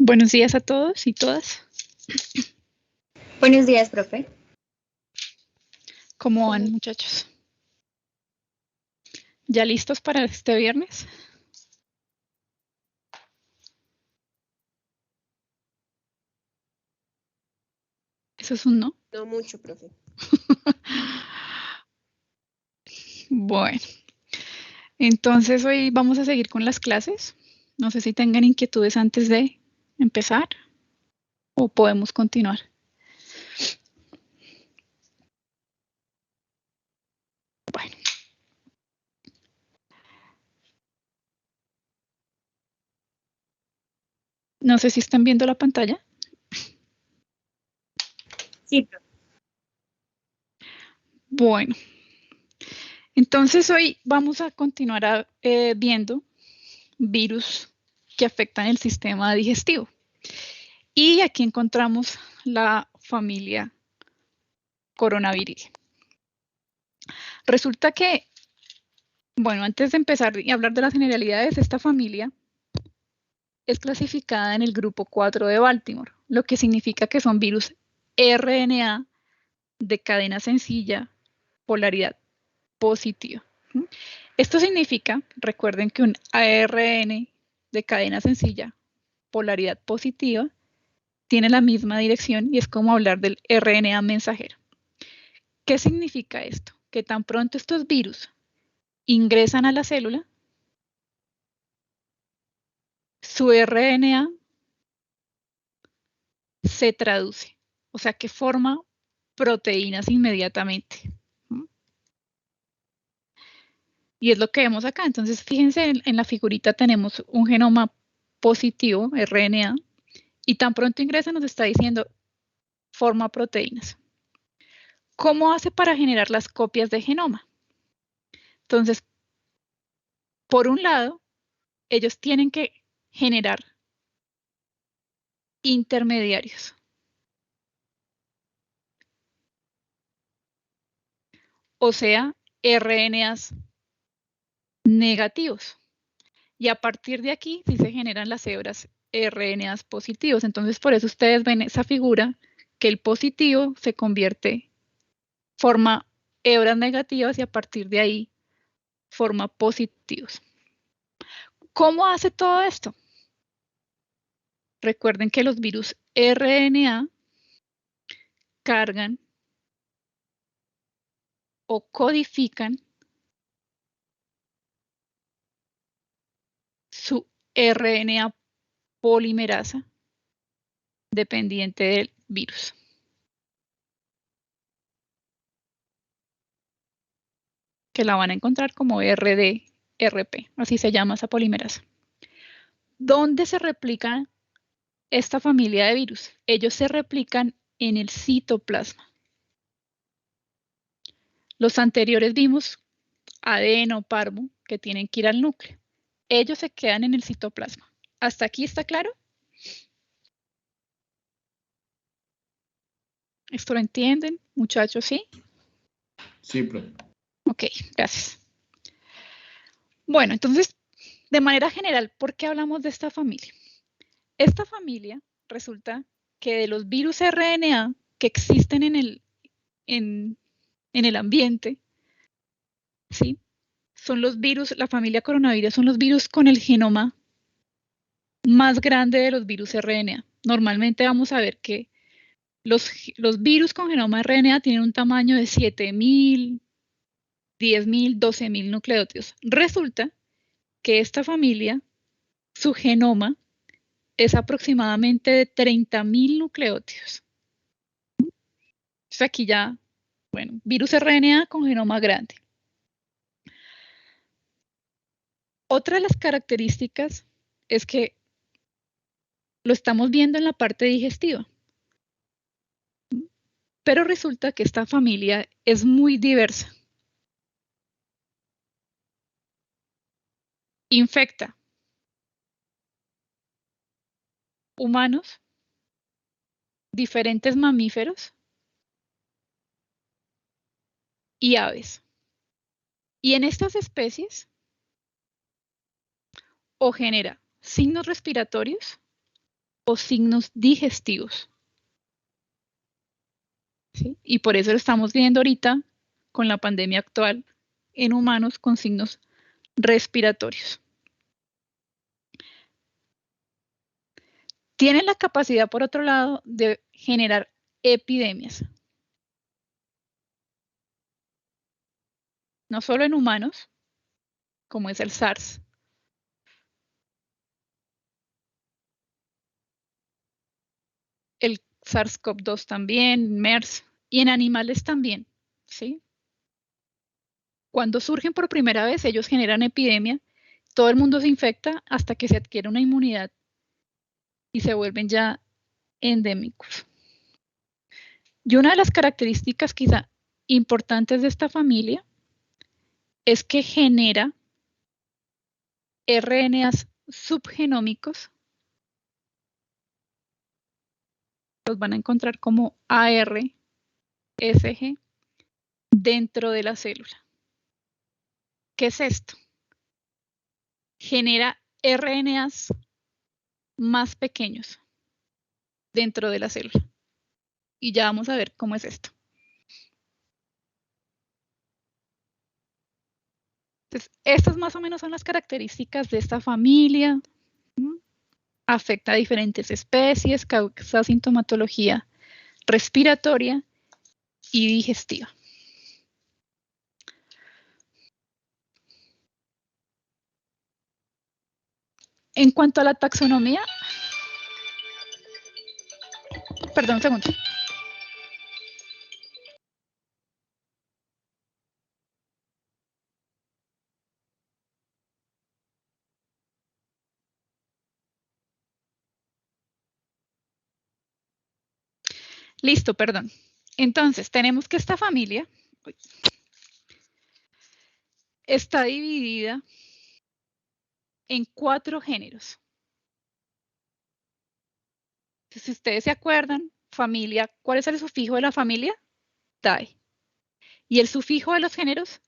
Buenos días a todos y todas. Buenos días, profe. ¿Cómo van, muchachos? ¿Ya listos para este viernes? ¿Eso es un no? No mucho, profe. Bueno, entonces hoy vamos a seguir con las clases. No sé si tengan inquietudes antes de empezar o podemos continuar. Bueno. No sé si están viendo la pantalla. Sí, profe. Bueno, entonces hoy vamos a continuar viendo virus que afectan el sistema digestivo. Y aquí encontramos la familia coronaviril. Resulta que, bueno, antes de empezar y hablar de las generalidades, esta familia es clasificada en el grupo 4 de Baltimore, lo que significa que son virus RNA de cadena sencilla, polaridad positiva. Esto significa, recuerden que un ARN de cadena sencilla, polaridad positiva, tiene la misma dirección y es como hablar del RNA mensajero. ¿Qué significa esto? Que tan pronto estos virus ingresan a la célula, su RNA se traduce, o sea que forma proteínas inmediatamente. Y es lo que vemos acá. Entonces, fíjense, en la figurita tenemos un genoma positivo, RNA, y tan pronto ingresa nos está diciendo forma proteínas. ¿Cómo hace para generar las copias de genoma? Entonces, por un lado, ellos tienen que generar intermediarios. O sea, RNAs negativos. Y a partir de aquí sí se generan las hebras RNAs positivos. Entonces, por eso ustedes ven esa figura que el positivo se convierte, forma hebras negativas y a partir de ahí forma positivos. ¿Cómo hace todo esto? Recuerden que los virus RNA cargan o codifican su RNA polimerasa dependiente del virus. Que la van a encontrar como RDRP, así se llama esa polimerasa. ¿Dónde se replica esta familia de virus? Ellos se replican en el citoplasma. Los anteriores vimos adeno, parvo, que tienen que ir al núcleo. Ellos se quedan en el citoplasma. ¿Hasta aquí está claro? ¿Esto lo entienden, muchachos? ¿Sí? Sí, profe. Ok, gracias. Bueno, entonces, de manera general, ¿por qué hablamos de esta familia? Esta familia resulta que de los virus RNA que existen en el ambiente, ¿sí? Son los virus, la familia coronavirus son los virus con el genoma más grande de los virus RNA. Normalmente vamos a ver que los virus con genoma RNA tienen un tamaño de 7.000, 10.000, 12.000 nucleótidos. Resulta que esta familia, su genoma es aproximadamente de 30.000 nucleótidos. Entonces aquí ya, bueno, virus RNA con genoma grande. Otra de las características es que lo estamos viendo en la parte digestiva. Pero resulta que esta familia es muy diversa. Infecta humanos, diferentes mamíferos y aves. Y en estas especies o genera signos respiratorios o signos digestivos. ¿Sí? Y por eso lo estamos viendo ahorita con la pandemia actual en humanos con signos respiratorios. Tienen la capacidad, por otro lado, de generar epidemias. No solo en humanos, como es el SARS. El SARS-CoV-2 también, MERS, y en animales también, ¿sí? Cuando surgen por primera vez, ellos generan epidemia, todo el mundo se infecta hasta que se adquiere una inmunidad y se vuelven ya endémicos. Y una de las características quizá importantes de esta familia es que genera RNAs subgenómicos. Los van a encontrar como ARSG dentro de la célula. ¿Qué es esto? Genera RNAs más pequeños dentro de la célula. Y ya vamos a ver cómo es esto. Entonces, estas más o menos son las características de esta familia. Afecta a diferentes especies, causa sintomatología respiratoria y digestiva. En cuanto a la taxonomía, perdón un segundo. Listo, perdón. Entonces, tenemos que esta familia está dividida en 4 géneros. Si ustedes se acuerdan, familia, ¿cuál es el sufijo de la familia? TAE. Y el sufijo de los géneros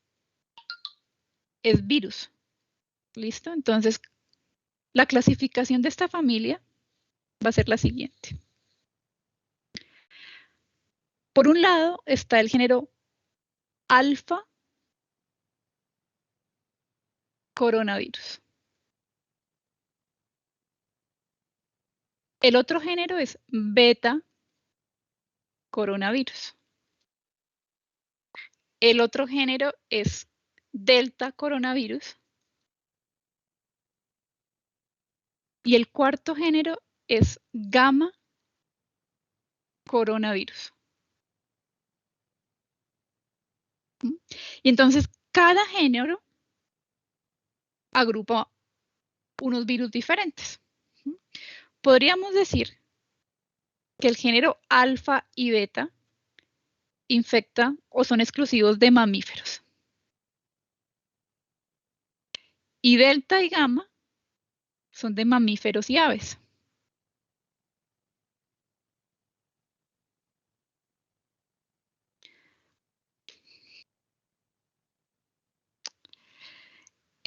es virus. ¿Listo? Entonces, la clasificación de esta familia va a ser la siguiente. Por un lado está el género alfa coronavirus. El otro género es beta coronavirus. El otro género es delta coronavirus. Y el cuarto género es gamma coronavirus. Y entonces cada género agrupa unos virus diferentes. Podríamos decir que el género alfa y beta infecta o son exclusivos de mamíferos. Y delta y gamma son de mamíferos y aves.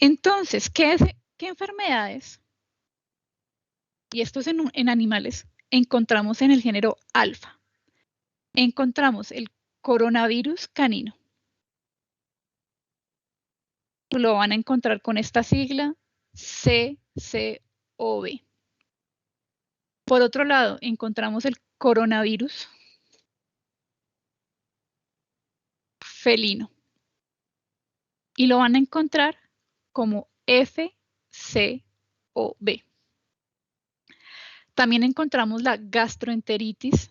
Entonces, ¿qué enfermedades? Y esto es en animales, encontramos en el género alfa. Encontramos el coronavirus canino. Lo van a encontrar con esta sigla CCOV. Por otro lado, encontramos el coronavirus felino. Y lo van a encontrar como FCOV. También encontramos la gastroenteritis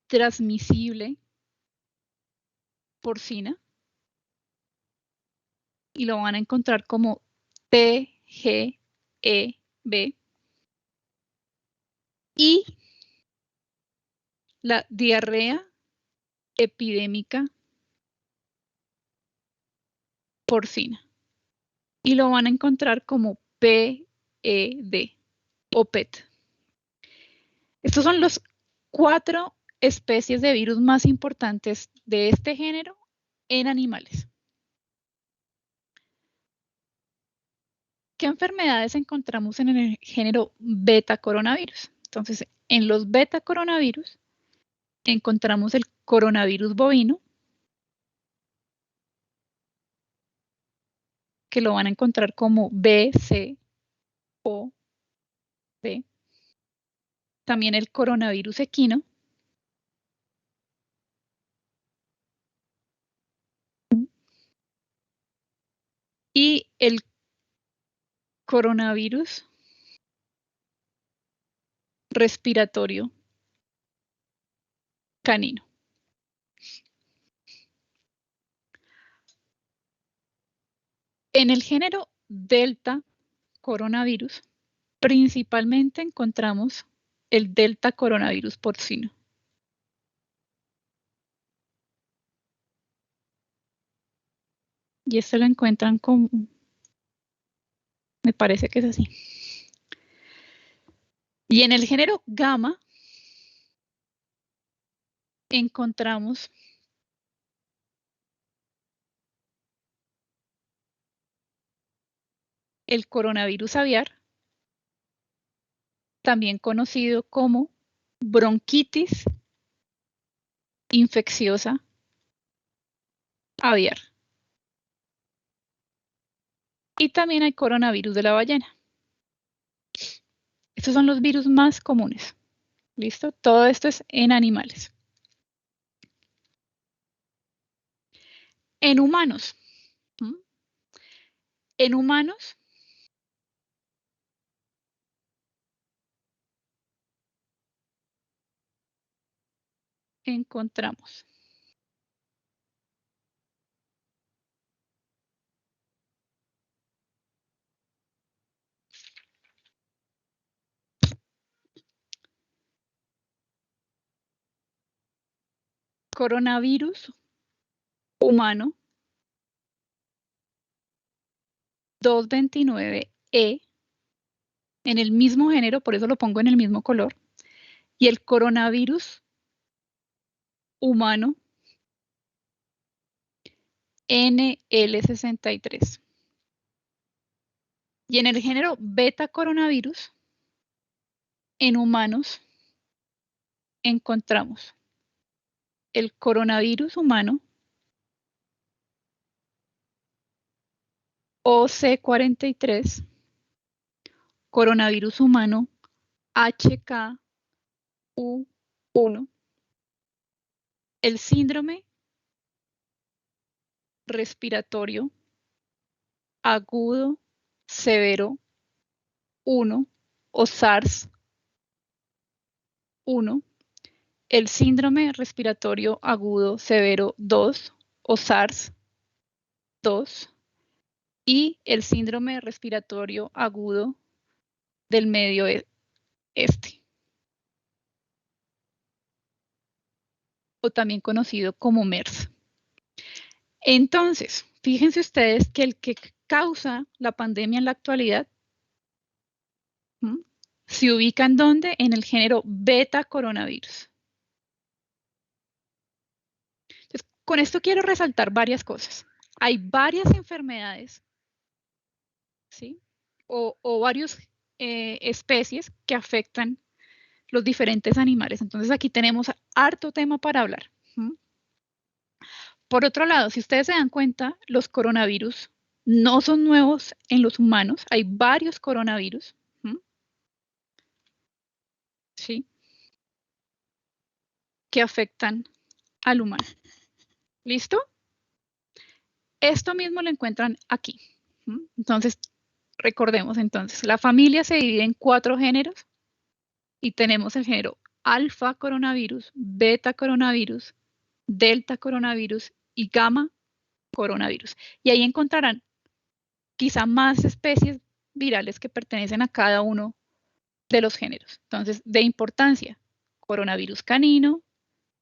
transmisible porcina y lo van a encontrar como TGEB y la diarrea epidémica porcina y lo van a encontrar como PED o PET. Estos son los 4 especies de virus más importantes de este género en animales. ¿qué enfermedades encontramos en el género beta coronavirus? Entonces, en los beta coronavirus encontramos el coronavirus bovino, que lo van a encontrar como B, C o B. También el coronavirus equino. Y el coronavirus respiratorio canino. En el género delta coronavirus, principalmente encontramos el delta coronavirus porcino. Y esto lo encuentran como, me parece que es así. Y en el género gamma encontramos el coronavirus aviar, también conocido como bronquitis infecciosa aviar. Y también hay coronavirus de la ballena. Estos son los virus más comunes. ¿Listo? Todo esto es en animales. En humanos. En humanos encontramos coronavirus humano 229E en el mismo género, por eso lo pongo en el mismo color, y el coronavirus humano NL63. Y en el género beta coronavirus, en humanos, encontramos el coronavirus humano OC43, coronavirus humano HKU1, el síndrome respiratorio agudo severo 1 o SARS-1, el síndrome respiratorio agudo severo 2 o SARS-2 y el síndrome respiratorio agudo del Medio Este, o también conocido como MERS. Entonces, fíjense ustedes que el que causa la pandemia en la actualidad se ubica en ¿dónde? En el género beta coronavirus. Entonces, con esto quiero resaltar varias cosas. Hay varias enfermedades, ¿sí? O varias especies que afectan los diferentes animales. Entonces, aquí tenemos harto tema para hablar. Por otro lado, si ustedes se dan cuenta, los coronavirus no son nuevos en los humanos. Hay varios coronavirus. ¿Sí? Que afectan al humano. ¿Listo? Esto mismo lo encuentran aquí. Entonces, recordemos entonces, la familia se divide en 4 géneros y tenemos el género alfa coronavirus, beta coronavirus, delta coronavirus y gamma coronavirus. Y ahí encontrarán quizá más especies virales que pertenecen a cada uno de los géneros. Entonces, de importancia, coronavirus canino,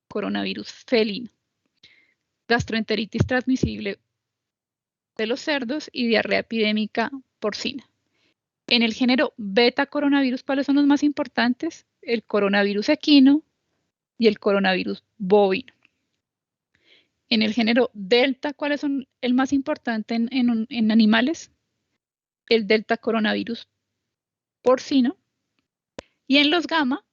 coronavirus felino, gastroenteritis transmisible de los cerdos y diarrea epidémica porcina. En el género beta coronavirus, ¿cuáles son los más importantes? El coronavirus equino y el coronavirus bovino. En el género delta, ¿cuáles son el más importante en animales? el delta coronavirus porcino. Y en los gamma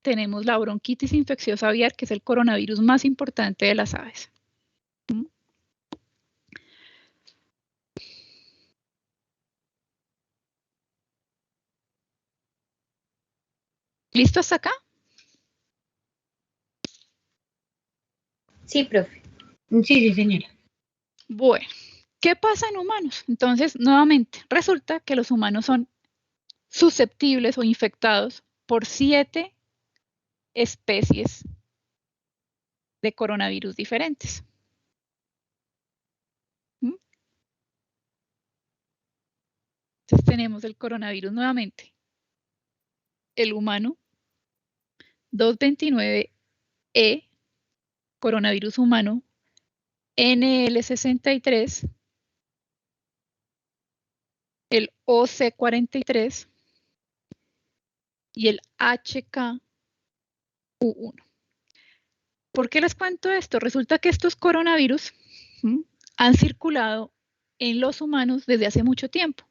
tenemos la bronquitis infecciosa aviar, que es el coronavirus más importante de las aves. ¿Listo hasta acá? Sí, profe. Sí, señora. Bueno, ¿qué pasa en humanos? Entonces, nuevamente, resulta que los humanos son susceptibles o infectados por 7 especies de coronavirus diferentes. Entonces tenemos el coronavirus nuevamente, el humano 229E, coronavirus humano NL63, el OC43 y el HKU1. ¿Por qué les cuento esto? Resulta que estos coronavirus han circulado en los humanos desde hace mucho tiempo.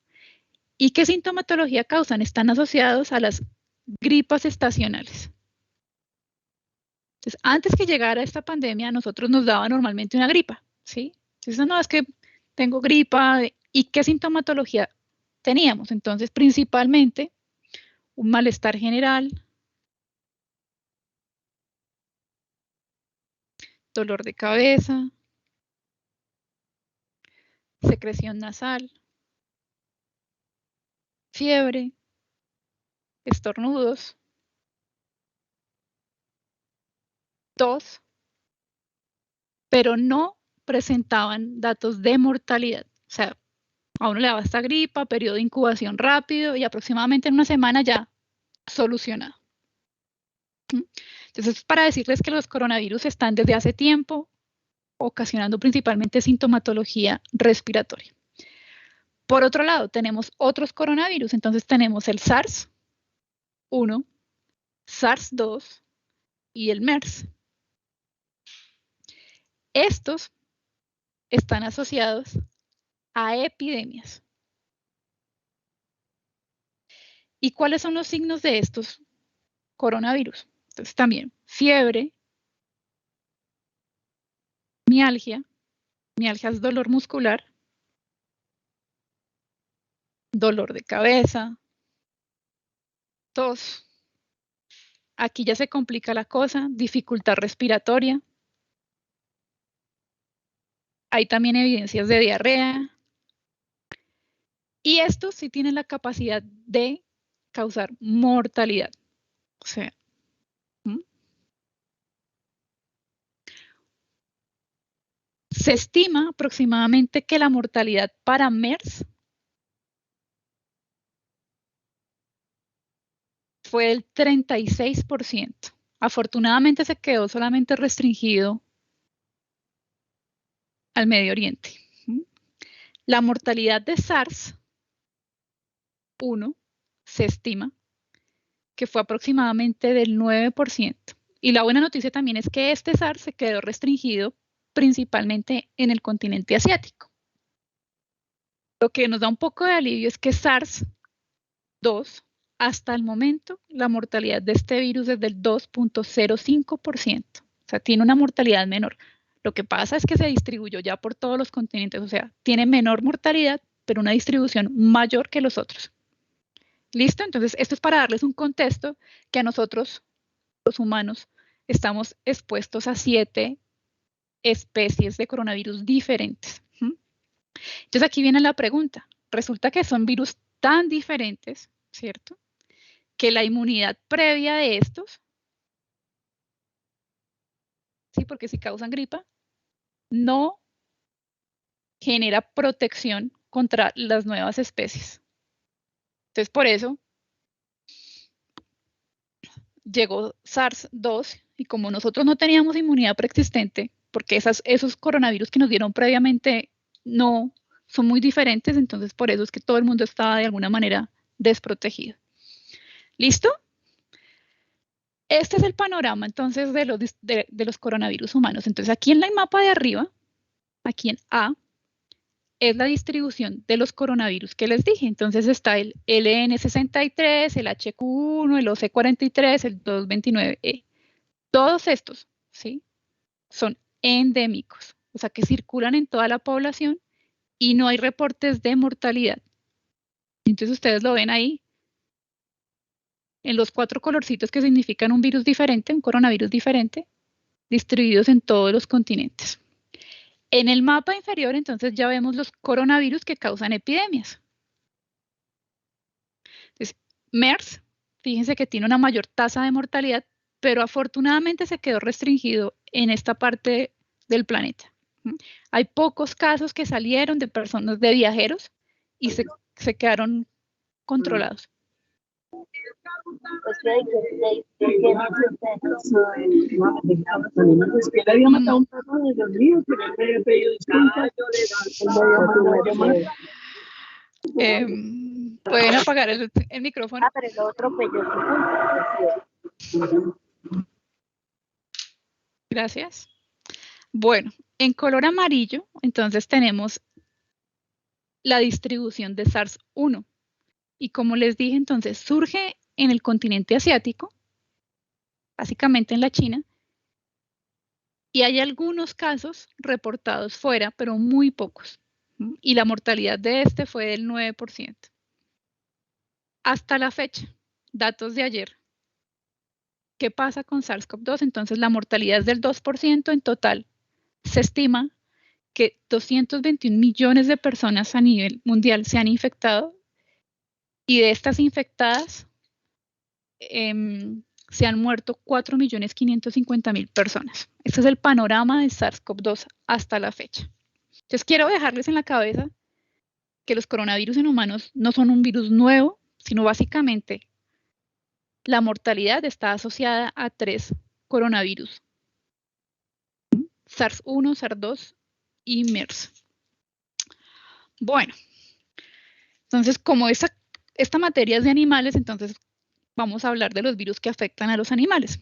¿Y qué sintomatología causan? Están asociados a las gripas estacionales. Entonces, antes que llegara esta pandemia, a nosotros nos daba normalmente una gripa, ¿sí? Entonces, no, es que tengo gripa. ¿Y qué sintomatología teníamos? Entonces, principalmente, un malestar general, dolor de cabeza, secreción nasal, fiebre, estornudos, tos, pero no presentaban datos de mortalidad. O sea, a uno le daba esta gripa, periodo de incubación rápido y aproximadamente en una semana ya solucionado. Entonces, para decirles que los coronavirus están desde hace tiempo ocasionando principalmente sintomatología respiratoria. Por otro lado, tenemos otros coronavirus. Entonces, tenemos el SARS-1, SARS-2 y el MERS. Estos están asociados a epidemias. ¿Y cuáles son los signos de estos coronavirus? Entonces, también fiebre, mialgia es dolor muscular, dolor de cabeza, tos. Aquí ya se complica la cosa, dificultad respiratoria. Hay también evidencias de diarrea. Y estos sí tienen la capacidad de causar mortalidad. O sea, se estima aproximadamente que la mortalidad para MERS fue del 36%. Afortunadamente se quedó solamente restringido al Medio Oriente. La mortalidad de SARS-1 se estima que fue aproximadamente del 9%. Y la buena noticia también es que este SARS se quedó restringido principalmente en el continente asiático. Lo que nos da un poco de alivio es que SARS-2, hasta el momento, la mortalidad de este virus es del 2.05%. O sea, tiene una mortalidad menor. Lo que pasa es que se distribuyó ya por todos los continentes, o sea, tiene menor mortalidad, pero una distribución mayor que los otros. ¿Listo? Entonces, esto es para darles un contexto que a nosotros, los humanos, estamos expuestos a 7 especies de coronavirus diferentes. Entonces, aquí viene la pregunta. Resulta que son virus tan diferentes, ¿cierto? Que la inmunidad previa de estos, ¿sí? Porque si causan gripa, no genera protección contra las nuevas especies. Entonces, por eso llegó SARS-2 y como nosotros no teníamos inmunidad preexistente, porque esos coronavirus que nos dieron previamente no son muy diferentes, entonces por eso es que todo el mundo estaba de alguna manera desprotegido. ¿Listo? Este es el panorama entonces de los coronavirus humanos. Entonces aquí en el mapa de arriba, aquí en A, es la distribución de los coronavirus que les dije. Entonces está el LN63, el HQ1, el OC43, el 229E. Todos estos, ¿sí?, son endémicos, o sea que circulan en toda la población y no hay reportes de mortalidad. Entonces ustedes lo ven ahí, en los 4 colorcitos que significan un virus diferente, un coronavirus diferente, distribuidos en todos los continentes. En el mapa inferior, entonces, ya vemos los coronavirus que causan epidemias. Entonces, MERS, fíjense que tiene una mayor tasa de mortalidad, pero afortunadamente se quedó restringido en esta parte del planeta. Hay pocos casos que salieron de personas, de viajeros, y se quedaron controlados. Pueden apagar el micrófono. Pero el otro Gracias. Bueno, en color amarillo, entonces tenemos la distribución de SARS-1. Y como les dije, entonces surge en el continente asiático, básicamente en la China, y hay algunos casos reportados fuera, pero muy pocos. Y la mortalidad de este fue del 9%. Hasta la fecha, datos de ayer. ¿Qué pasa con SARS-CoV-2? Entonces la mortalidad es del 2% en total. Se estima que 221 millones de personas a nivel mundial se han infectado y de estas infectadas se han muerto 4.550.000 personas. Este es el panorama de SARS-CoV-2 hasta la fecha. Entonces quiero dejarles en la cabeza que los coronavirus en humanos no son un virus nuevo, sino básicamente la mortalidad está asociada a 3 coronavirus: SARS-1, SARS-2 y MERS. Bueno, entonces como esta materia es de animales, entonces vamos a hablar de los virus que afectan a los animales.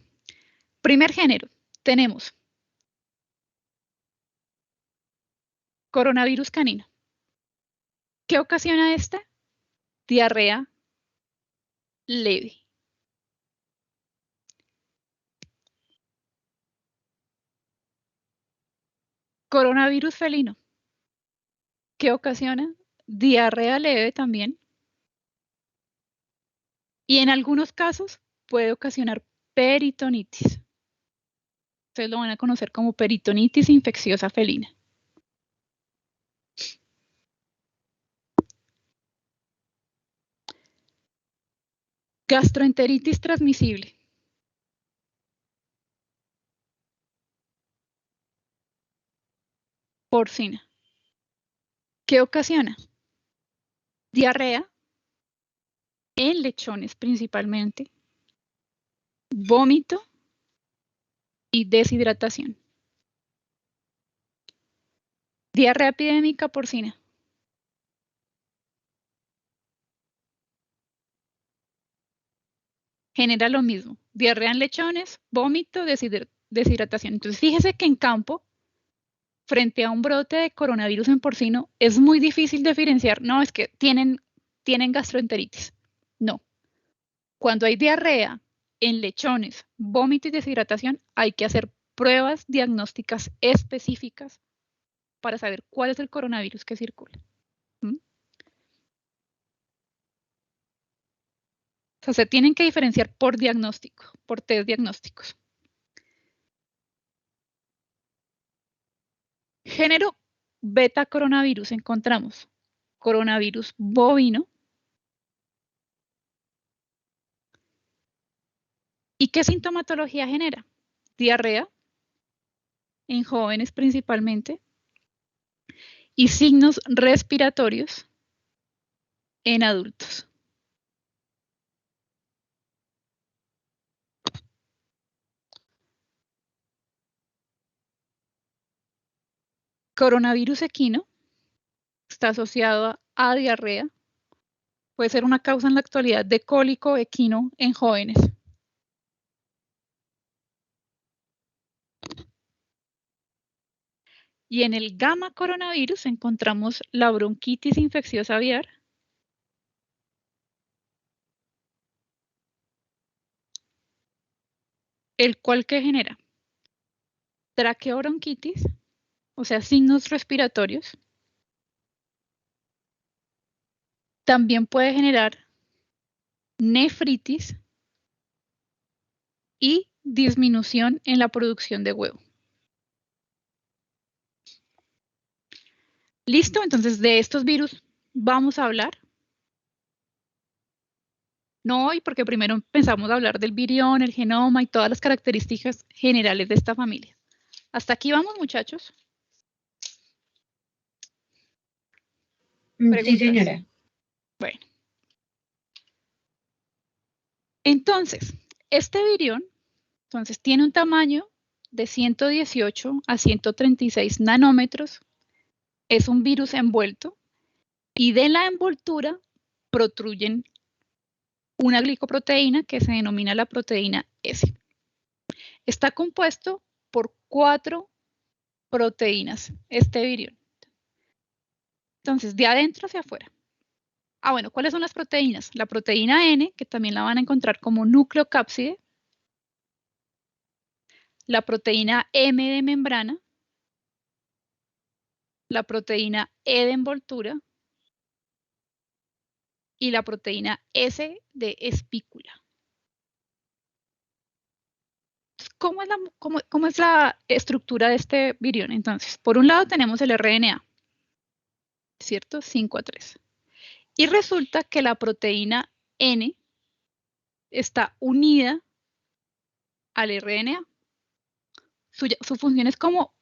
Primer género, tenemos coronavirus canino. ¿Qué ocasiona este? Diarrea leve. Coronavirus felino. ¿Qué ocasiona? Diarrea leve también. Y en algunos casos puede ocasionar peritonitis. Ustedes lo van a conocer como peritonitis infecciosa felina. Gastroenteritis transmisible. Porcina. ¿Qué ocasiona? Diarrea en lechones principalmente, vómito y deshidratación. Diarrea epidémica porcina. Genera lo mismo, diarrea en lechones, vómito, deshidratación. Entonces fíjese que en campo, frente a un brote de coronavirus en porcino, es muy difícil diferenciar, no, es que tienen gastroenteritis. No. Cuando hay diarrea en lechones, vómito y deshidratación, hay que hacer pruebas diagnósticas específicas para saber cuál es el coronavirus que circula. O sea, se tienen que diferenciar por diagnóstico, por test diagnósticos. Género beta coronavirus, encontramos coronavirus bovino. ¿Y qué sintomatología genera? Diarrea, en jóvenes principalmente, y signos respiratorios en adultos. Coronavirus equino está asociado a diarrea. Puede ser una causa en la actualidad de cólico equino en jóvenes. Y en el gamma coronavirus encontramos la bronquitis infecciosa aviar, el cual que genera traqueobronquitis, o sea, signos respiratorios. También puede generar nefritis y disminución en la producción de huevo. ¿Listo? Entonces, de estos virus vamos a hablar. No hoy, porque primero empezamos a hablar del virión, el genoma y todas las características generales de esta familia. ¿Hasta aquí vamos, muchachos? Sí, señora. Bueno. Entonces, este virión tiene un tamaño de 118 a 136 nanómetros. Es un virus envuelto y de la envoltura protruyen una glicoproteína que se denomina la proteína S. Está compuesto por 4 proteínas, este virión. Entonces, de adentro hacia afuera. Bueno, ¿cuáles son las proteínas? La proteína N, que también la van a encontrar como nucleocápside, la proteína M de membrana, la proteína E de envoltura y la proteína S de espícula. ¿Cómo es la estructura de este virión? Entonces, por un lado tenemos el RNA, ¿cierto? 5'3". Y resulta que la proteína N está unida al RNA. Su función es como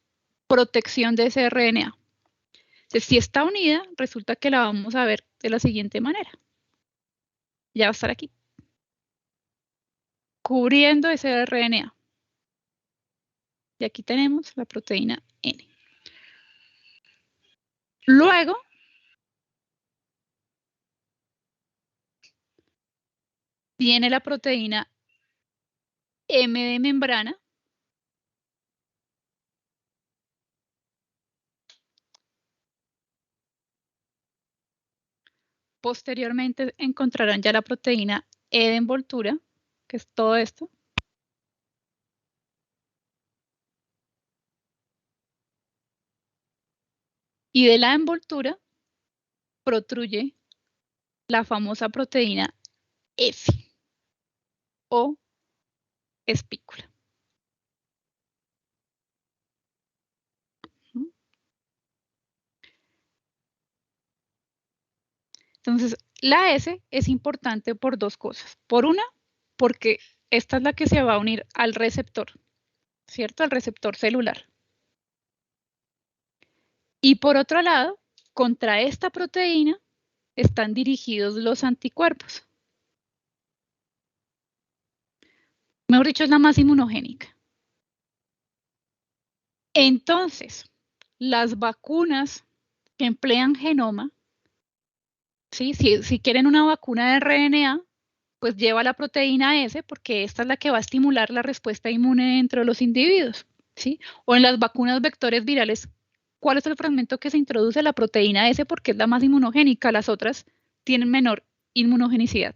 protección de ese RNA. Entonces, si está unida, resulta que la vamos a ver de la siguiente manera. Ya va a estar aquí. Cubriendo ese RNA. Y aquí tenemos la proteína N. Luego, viene la proteína M de membrana. Posteriormente encontrarán ya la proteína E de envoltura, que es todo esto. Y de la envoltura protruye la famosa proteína S o espícula. Entonces, la S es importante por dos cosas. Por una, porque esta es la que se va a unir al receptor, ¿cierto? Al receptor celular. Y por otro lado, contra esta proteína están dirigidos los anticuerpos. Mejor dicho, es la más inmunogénica. Entonces, las vacunas que emplean genoma, ¿sí? Si quieren una vacuna de RNA, pues lleva la proteína S porque esta es la que va a estimular la respuesta inmune dentro de los individuos, ¿sí? O en las vacunas vectores virales, ¿cuál es el fragmento que se introduce? La proteína S porque es la más inmunogénica, las otras tienen menor inmunogenicidad.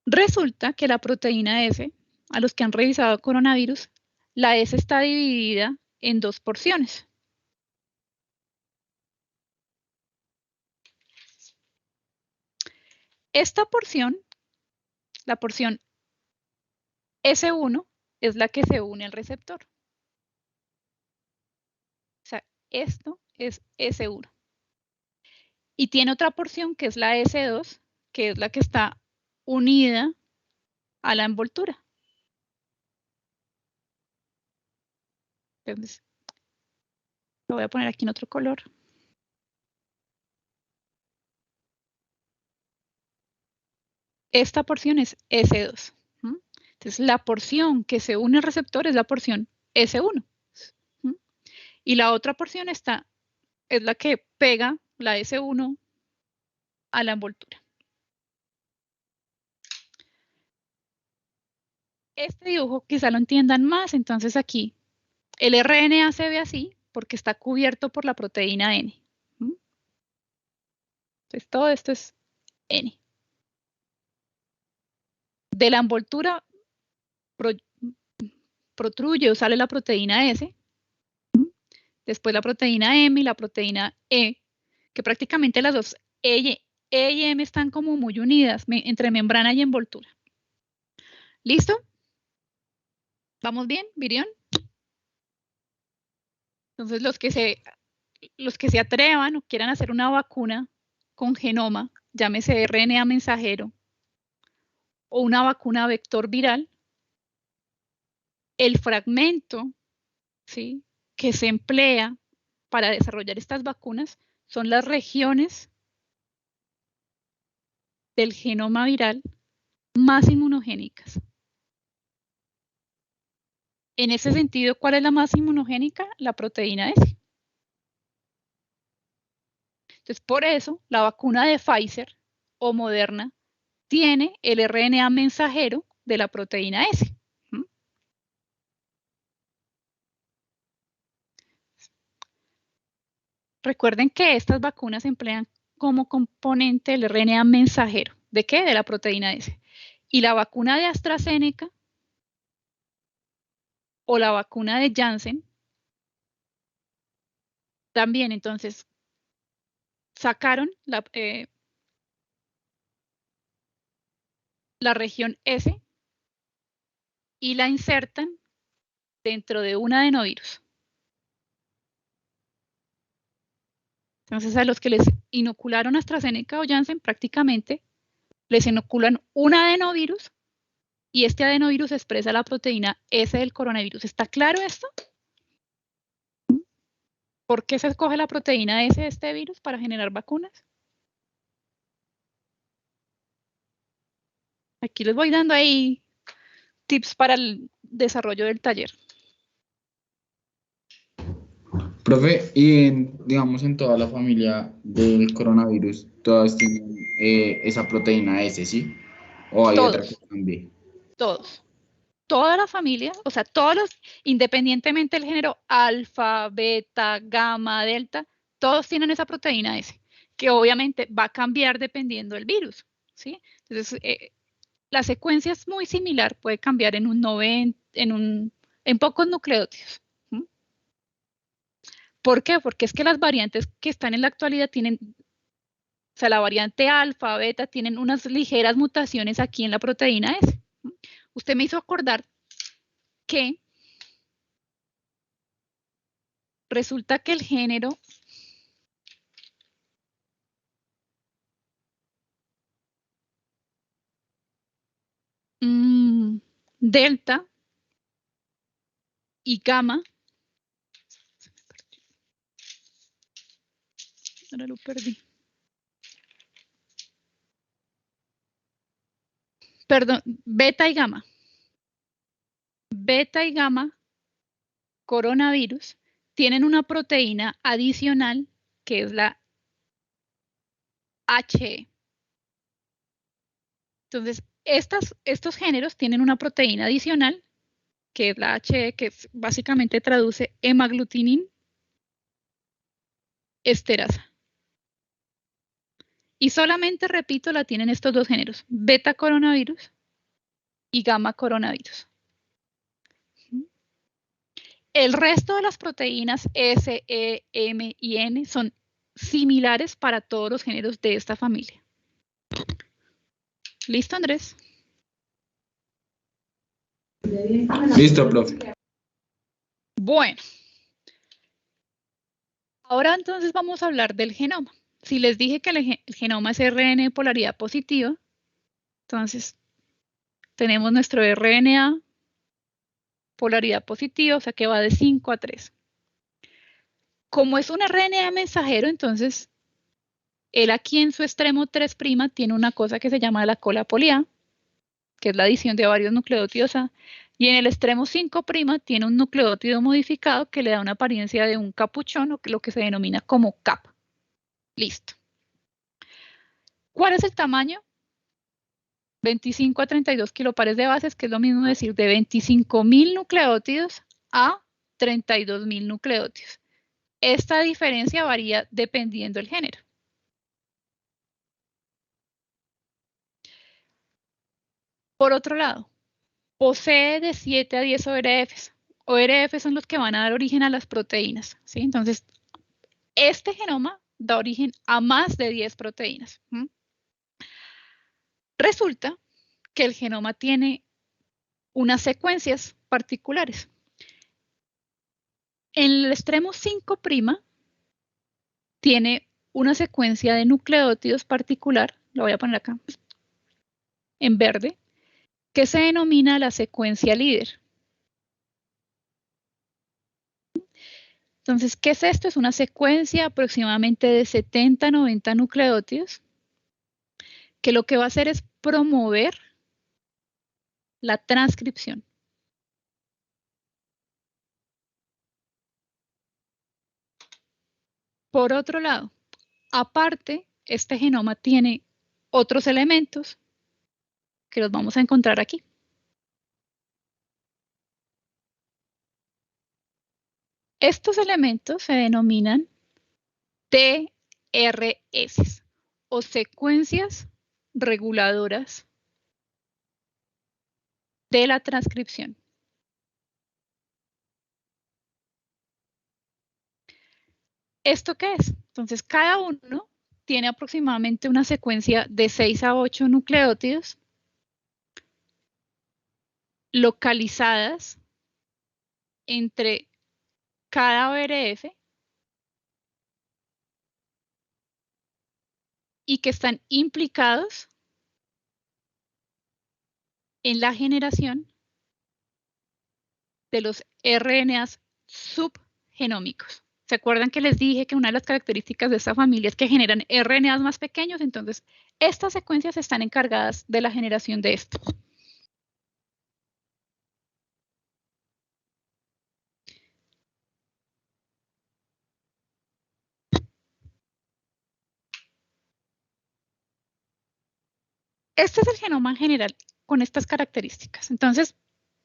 Resulta que la proteína S, a los que han revisado coronavirus, la S está dividida en dos porciones. Esta porción, la porción S1, es la que se une al receptor. O sea, esto es S1. Y tiene otra porción que es la S2, que es la que está unida a la envoltura. Entonces, lo voy a poner aquí en otro color. Esta porción es S2. Entonces, la porción que se une al receptor es la porción S1. Y la otra porción es la que pega la S1 a la envoltura. este dibujo quizá lo entiendan más, entonces aquí el RNA se ve así porque está cubierto por la proteína N. Entonces todo esto es N. De la envoltura protruye o sale la proteína S, después la proteína M y la proteína E, que prácticamente las dos E y M están como muy unidas entre membrana y envoltura. ¿Listo? ¿Vamos bien, Virión? Entonces los que se atrevan o quieran hacer una vacuna con genoma, llámese RNA mensajero, o una vacuna vector viral, el fragmento, ¿sí?, que se emplea para desarrollar estas vacunas son las regiones del genoma viral más inmunogénicas. En ese sentido, ¿cuál es la más inmunogénica? La proteína S. Entonces, por eso, la vacuna de Pfizer o Moderna tiene el RNA mensajero de la proteína S. Recuerden que estas vacunas emplean como componente el RNA mensajero. ¿De qué? De la proteína S. Y la vacuna de AstraZeneca o la vacuna de Janssen también, entonces, sacaron la región S y la insertan dentro de un adenovirus. Entonces, a los que les inocularon AstraZeneca o Janssen, prácticamente les inoculan un adenovirus y este adenovirus expresa la proteína S del coronavirus. ¿Está claro esto? ¿Por qué se escoge la proteína S de este virus para generar vacunas? Aquí les voy dando ahí tips para el desarrollo del taller. Profe, y digamos en toda la familia del coronavirus, todas tienen esa proteína S, ¿sí? ¿O hay otra que Todos, cambie? todos. Toda la familia, o sea, todos los, independientemente del género alfa, beta, gamma, delta, todos tienen esa proteína S, que obviamente va a cambiar dependiendo del virus, ¿sí? Entonces, la secuencia es muy similar, puede cambiar en un 90, en pocos nucleótidos. ¿Por qué? Porque es que las variantes que están en la actualidad tienen, o sea, la variante alfa, beta, tienen unas ligeras mutaciones aquí en la proteína S. Usted me hizo acordar que resulta que el género delta y gamma, ahora lo perdí. Perdón, beta y gamma. Beta y gamma coronavirus tienen una proteína adicional que es la HE. Entonces, estos géneros tienen una proteína adicional que es la HE, que básicamente traduce hemaglutinin esterasa. Y solamente, repito, la tienen estos dos géneros, beta coronavirus y gamma coronavirus. El resto de las proteínas S, E, M y N son similares para todos los géneros de esta familia. ¿Listo, Andrés? Listo, profe. Bueno. Ahora entonces vamos a hablar del genoma. Si les dije que el genoma es RNA de polaridad positiva, entonces tenemos nuestro RNA polaridad positiva, o sea que va de 5 a 3. Como es un RNA mensajero, entonces él aquí en su extremo 3' tiene una cosa que se llama la cola poli-A, que es la adición de varios nucleótidos A, y en el extremo 5' tiene un nucleótido modificado que le da una apariencia de un capuchón, o lo que se denomina como cap. Listo. ¿Cuál es el tamaño 25 a 32 kilopares de bases, que es lo mismo decir de 25.000 nucleótidos a 32.000 nucleótidos. Esta diferencia varía dependiendo del género. Por otro lado, posee de 7 a 10 ORFs. ORFs son los que van a dar origen a las proteínas, ¿sí? Entonces, este genoma da origen a más de 10 proteínas. Resulta que el genoma tiene unas secuencias particulares. En el extremo 5' tiene una secuencia de nucleótidos particular, lo voy a poner acá, en verde, que se denomina la secuencia líder. Entonces, ¿qué es esto? Es una secuencia aproximadamente de 70 a 90 nucleótidos, que lo que va a hacer es promover la transcripción. Por otro lado, aparte, este genoma tiene otros elementos que los vamos a encontrar aquí. Estos elementos se denominan TRS o secuencias reguladoras de la transcripción. ¿Esto qué es? Entonces, cada uno tiene aproximadamente una secuencia de 6 a 8 nucleótidos localizadas entre cada ORF y que están implicados en la generación de los RNAs subgenómicos. ¿Se acuerdan que les dije que una de las características de esta familia es que generan RNAs más pequeños? Entonces, estas secuencias están encargadas de la generación de esto. Este es el genoma en general con estas características. Entonces,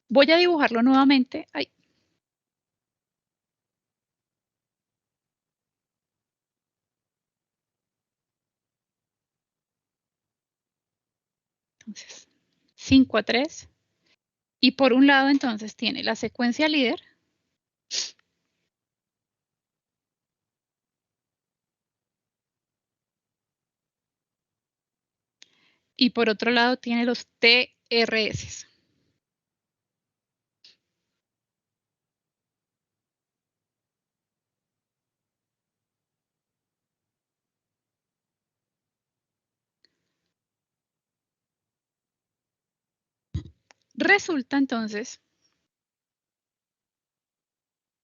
voy a dibujarlo nuevamente. Ay. Entonces, 5 a 3. Y por un lado, entonces, tiene la secuencia líder. Y por otro lado, tiene los TRS. Resulta entonces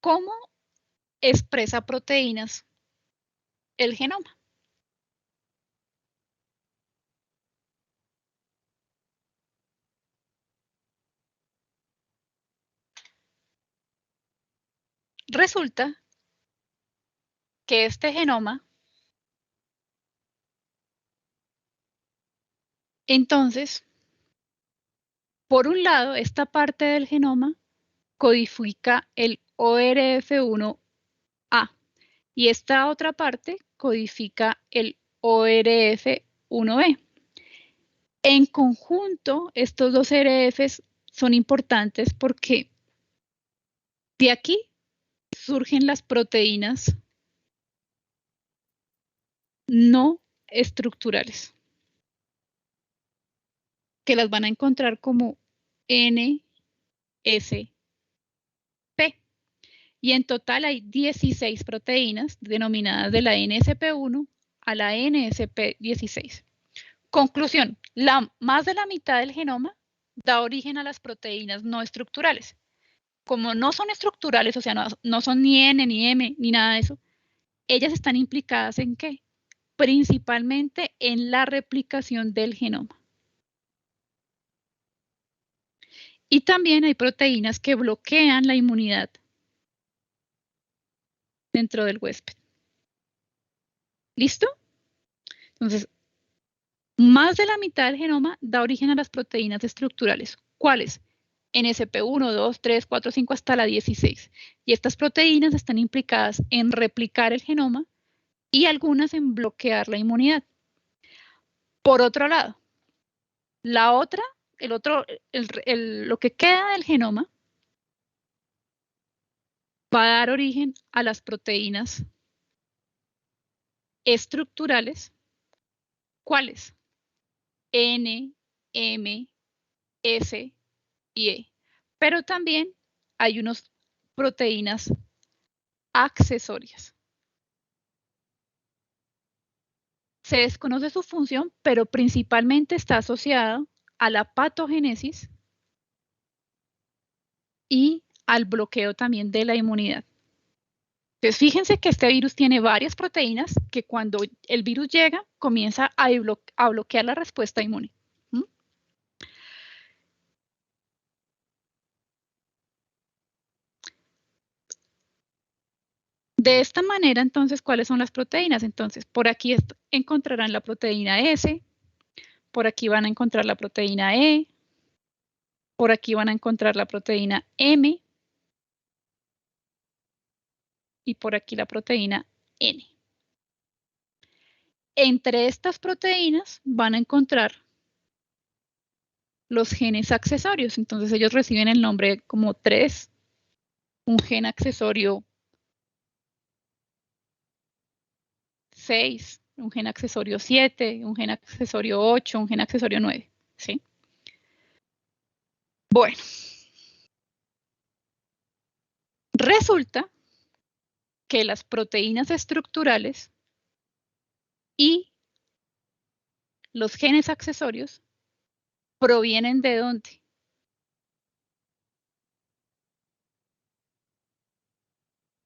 cómo expresa proteínas el genoma. Resulta que este genoma, entonces, por un lado, esta parte del genoma codifica el ORF1A y esta otra parte codifica el ORF1B. En conjunto, estos dos RFs son importantes porque de aquí surgen las proteínas no estructurales, que las van a encontrar como NSP. Y en total hay 16 proteínas denominadas de la NSP1 a la NSP16. Conclusión, más de la mitad del genoma da origen a las proteínas no estructurales. Como no son estructurales, o sea, no son ni N, ni M, ni nada de eso, ellas están implicadas ¿en qué? Principalmente en la replicación del genoma. Y también hay proteínas que bloquean la inmunidad dentro del huésped. ¿Listo? Entonces, Más de la mitad del genoma da origen a las proteínas estructurales. ¿Cuáles? NSP1, 2, 3, 4, 5 hasta la 16. Y estas proteínas están implicadas en replicar el genoma y algunas en bloquear la inmunidad. Por otro lado, lo que queda del genoma va a dar origen a las proteínas estructurales. ¿Cuáles? N, M, S y E. Pero también hay unas proteínas accesorias. Se desconoce su función, pero principalmente está asociada a la patogénesis y al bloqueo también de la inmunidad. Entonces, fíjense que este virus tiene varias proteínas que cuando el virus llega, comienza a bloquear la respuesta inmune. De esta manera, entonces, ¿cuáles son las proteínas? Entonces, por aquí encontrarán la proteína S, por aquí van a encontrar la proteína E, por aquí van a encontrar la proteína M y por aquí la proteína N. Entre estas proteínas van a encontrar los genes accesorios. Entonces, ellos reciben el nombre como 3, un gen accesorio 6, un gen accesorio 7, un gen accesorio 8, un gen accesorio 9, ¿sí? Bueno, resulta que las proteínas estructurales y los genes accesorios provienen ¿de dónde?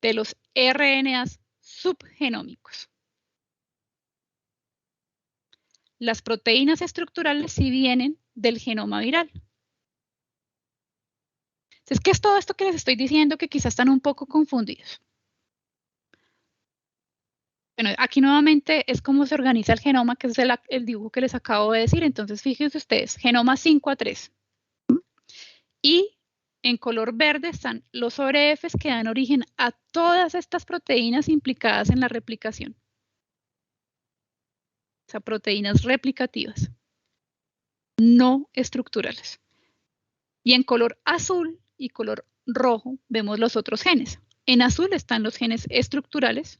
De los RNAs subgenómicos. Las proteínas estructurales sí vienen del genoma viral. Es que es todo esto que les estoy diciendo que quizás están un poco confundidos. Bueno, aquí nuevamente es cómo se organiza el genoma, que es el dibujo que les acabo de decir. Entonces, fíjense ustedes, genoma 5A3. Y en color verde están los ORFs que dan origen a todas estas proteínas implicadas en la replicación. O sea, proteínas replicativas, no estructurales. Y en color azul y color rojo vemos los otros genes. En azul están los genes estructurales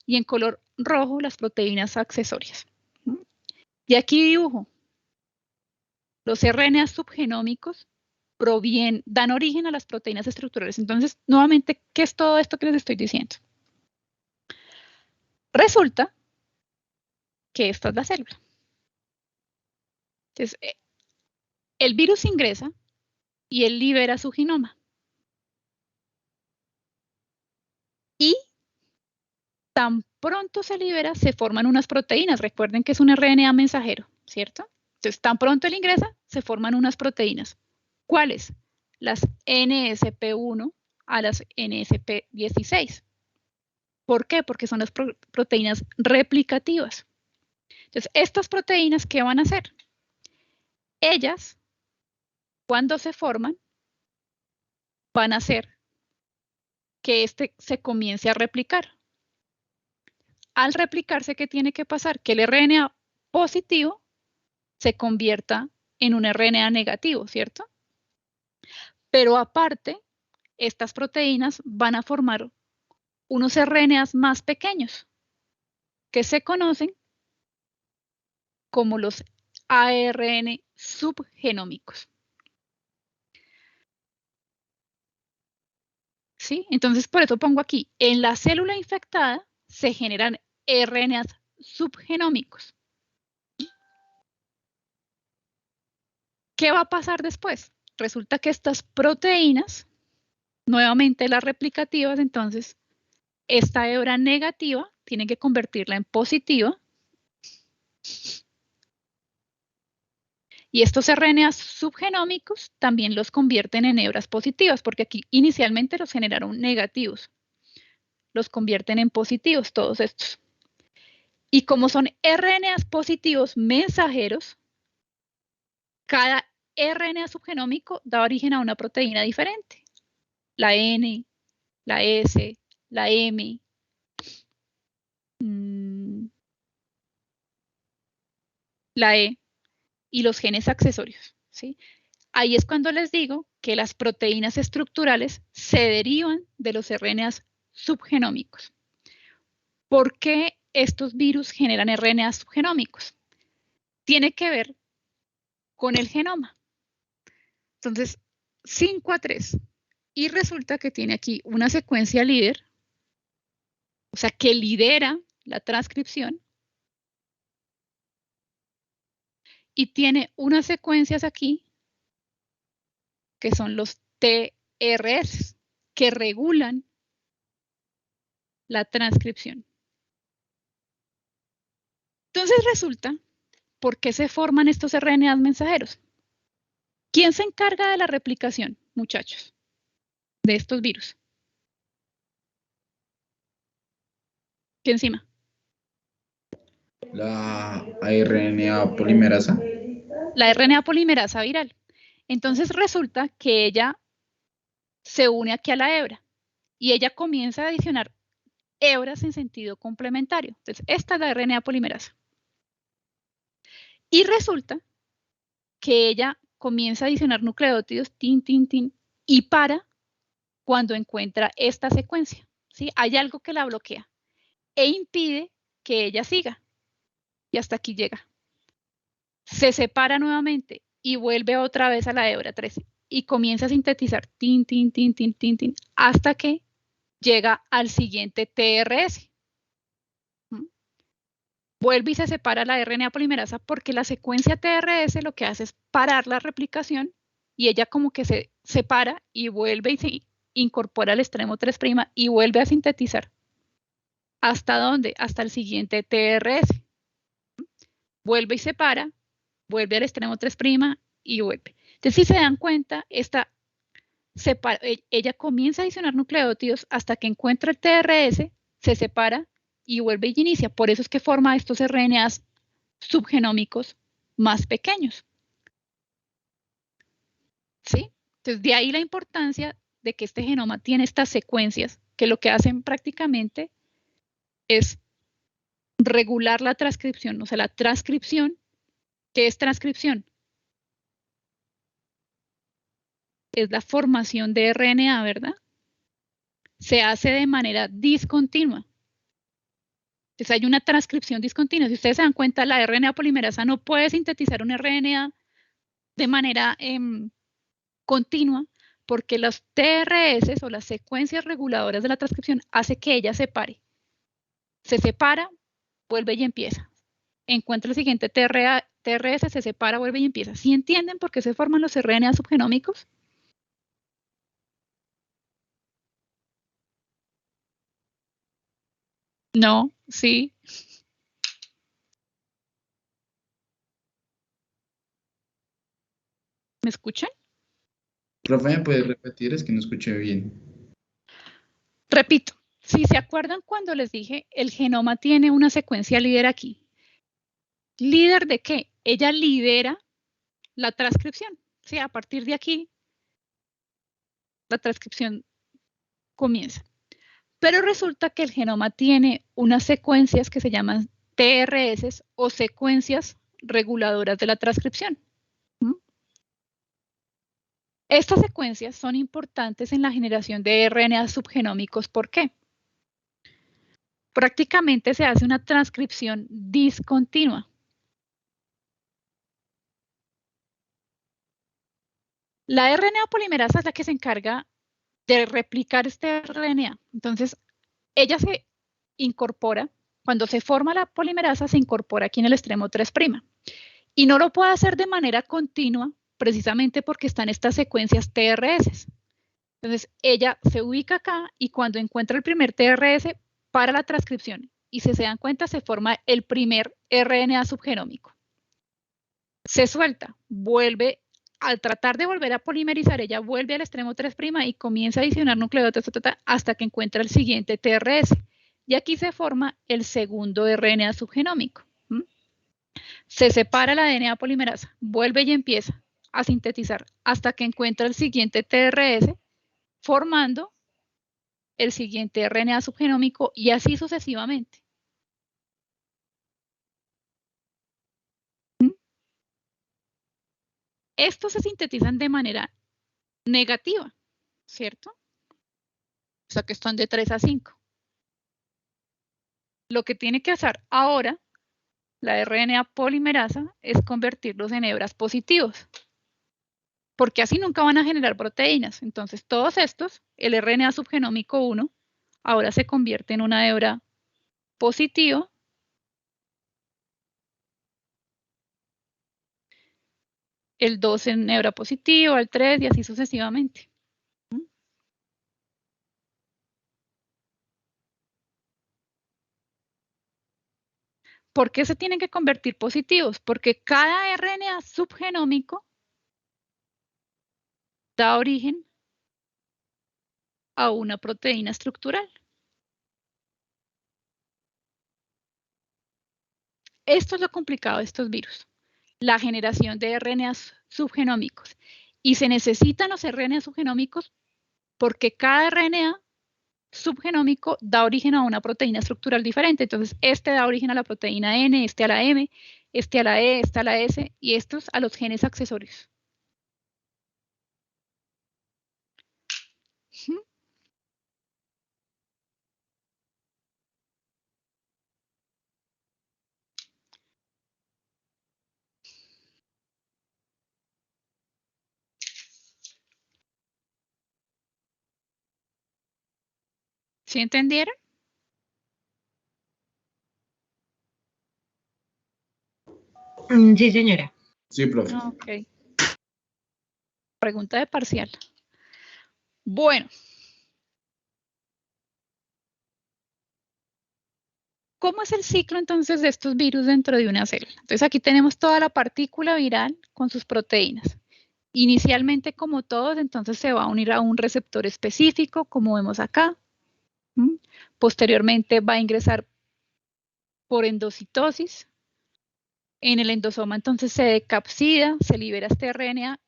y en color rojo las proteínas accesorias. Y aquí dibujo. Los RNA subgenómicos dan origen a las proteínas estructurales. Entonces, nuevamente, ¿qué es todo esto que les estoy diciendo? Resulta que esta es la célula. Entonces, el virus ingresa y él libera su genoma. Y tan pronto se libera, se forman unas proteínas. Recuerden que es un RNA mensajero, ¿cierto? Entonces, tan pronto él ingresa, se forman unas proteínas. ¿Cuáles? Las NSP1 a las NSP16. ¿Por qué? Porque son las proteínas replicativas. Entonces, estas proteínas, ¿qué van a hacer? Ellas, cuando se forman, van a hacer que este se comience a replicar. Al replicarse, ¿qué tiene que pasar? Que el RNA positivo se convierta en un RNA negativo, ¿cierto? Pero aparte, estas proteínas van a formar unos RNAs más pequeños que se conocen como los ARN subgenómicos. ¿Sí? Entonces, por eso pongo aquí, en la célula infectada se generan RNAs subgenómicos. ¿Qué va a pasar después? Resulta que estas proteínas, nuevamente las replicativas, entonces, esta hebra negativa tienen que convertirla en positiva. Y estos RNAs subgenómicos también los convierten en hebras positivas, porque aquí inicialmente los generaron negativos. Los convierten en positivos todos estos. Y como son RNAs positivos mensajeros, cada RNA subgenómico da origen a una proteína diferente. La N, la S, la M, la E y los genes accesorios, ¿sí? Ahí es cuando les digo que las proteínas estructurales se derivan de los RNAs subgenómicos. ¿Por qué estos virus generan RNAs subgenómicos? Tiene que ver con el genoma. Entonces, 5 a 3. Y resulta que tiene aquí una secuencia líder, o sea, que lidera la transcripción. Y tiene unas secuencias aquí, que son los TRS, que regulan la transcripción. Entonces resulta, ¿por qué se forman estos RNAs mensajeros? ¿Quién se encarga de la replicación, muchachos, de estos virus? ¿Qué enzima? La RNA polimerasa. La RNA polimerasa viral. Entonces resulta que ella se une aquí a la hebra y ella comienza a adicionar hebras en sentido complementario. Entonces, esta es la RNA polimerasa. Y resulta que ella comienza a adicionar nucleótidos, tin, tin, tin, y para cuando encuentra esta secuencia, ¿sí? Hay algo que la bloquea e impide que ella siga. Y hasta aquí llega. Se separa nuevamente y vuelve otra vez a la hebra 13 y comienza a sintetizar tin, tin, tin, tin, tin, tin, hasta que llega al siguiente TRS. Vuelve y se separa la RNA polimerasa porque la secuencia TRS lo que hace es parar la replicación y ella como que se separa y vuelve y se incorpora al extremo 3' y vuelve a sintetizar. ¿Hasta dónde? Hasta el siguiente TRS. Vuelve y se para, vuelve al extremo 3' y vuelve. Entonces, si se dan cuenta, ella comienza a adicionar nucleótidos hasta que encuentra el TRS, se separa y vuelve y inicia. Por eso es que forma estos RNAs subgenómicos más pequeños. ¿Sí? Entonces, de ahí la importancia de que este genoma tiene estas secuencias que lo que hacen prácticamente es regular la transcripción. O sea, la transcripción, ¿qué es transcripción? Es la formación de RNA, ¿verdad? Se hace de manera discontinua. Entonces hay una transcripción discontinua. Si ustedes se dan cuenta, la RNA polimerasa no puede sintetizar un RNA de manera continua porque los TRS o las secuencias reguladoras de la transcripción hace que ella se pare. Se separa, vuelve y empieza. Encuentra el siguiente TRS, se separa, vuelve y empieza. ¿Sí entienden por qué se forman los RNA subgenómicos? No, sí. ¿Me escuchan? Profe, ¿me puedes repetir? Es que no escuché bien. Repito, si se acuerdan cuando les dije, el genoma tiene una secuencia líder aquí. ¿Líder de qué? Ella lidera la transcripción. ¿Sí? A partir de aquí, la transcripción comienza. Pero resulta que el genoma tiene unas secuencias que se llaman TRS o secuencias reguladoras de la transcripción. Estas secuencias son importantes en la generación de RNA subgenómicos. ¿Por qué? Prácticamente se hace una transcripción discontinua. La RNA polimerasa es la que se encarga de replicar este RNA. Entonces, ella se incorpora, cuando se forma la polimerasa, se incorpora aquí en el extremo 3'. Y no lo puede hacer de manera continua, precisamente porque están estas secuencias TRS. Entonces, ella se ubica acá y cuando encuentra el primer TRS, para la transcripción. Y si se dan cuenta, se forma el primer RNA subgenómico. Se suelta, vuelve, al tratar de volver a polimerizar, ella vuelve al extremo 3' y comienza a adicionar nucleótidos hasta que encuentra el siguiente TRS. Y aquí se forma el segundo RNA subgenómico. Se separa la DNA polimerasa, vuelve y empieza a sintetizar hasta que encuentra el siguiente TRS, formando el siguiente RNA subgenómico y así sucesivamente. Estos se sintetizan de manera negativa, ¿cierto? O sea que están de 3 a 5. Lo que tiene que hacer ahora la RNA polimerasa es convertirlos en hebras positivos, porque así nunca van a generar proteínas. Entonces todos estos, el RNA subgenómico 1, ahora se convierte en una hebra positiva, el 2 en hebra positiva, el 3 y así sucesivamente. ¿Por qué se tienen que convertir positivos? Porque cada RNA subgenómico da origen a una proteína estructural. Esto es lo complicado de estos virus, la generación de RNAs subgenómicos. Y se necesitan los RNA subgenómicos porque cada RNA subgenómico da origen a una proteína estructural diferente. Entonces, este da origen a la proteína N, este a la M, este a la E, este a la S y estos a los genes accesorios. ¿Sí entendieron? Sí, señora. Sí, profe. Ok. Pregunta de parcial. Bueno. ¿Cómo es el ciclo entonces de estos virus dentro de una célula? Entonces aquí tenemos toda la partícula viral con sus proteínas. Inicialmente, como todos, entonces se va a unir a un receptor específico, como vemos acá. Posteriormente va a ingresar por endocitosis. En el endosoma entonces se decapsida, se libera este RNA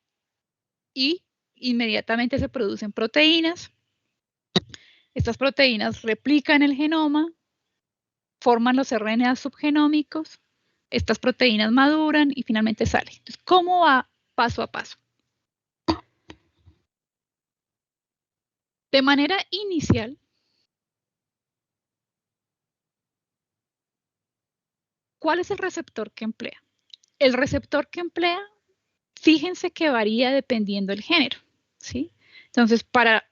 y inmediatamente se producen proteínas. Estas proteínas replican el genoma, forman los RNA subgenómicos, estas proteínas maduran y finalmente salen. Entonces, ¿cómo va paso a paso? De manera inicial, ¿cuál es el receptor que emplea? El receptor que emplea, fíjense que varía dependiendo del género, ¿sí? Entonces, para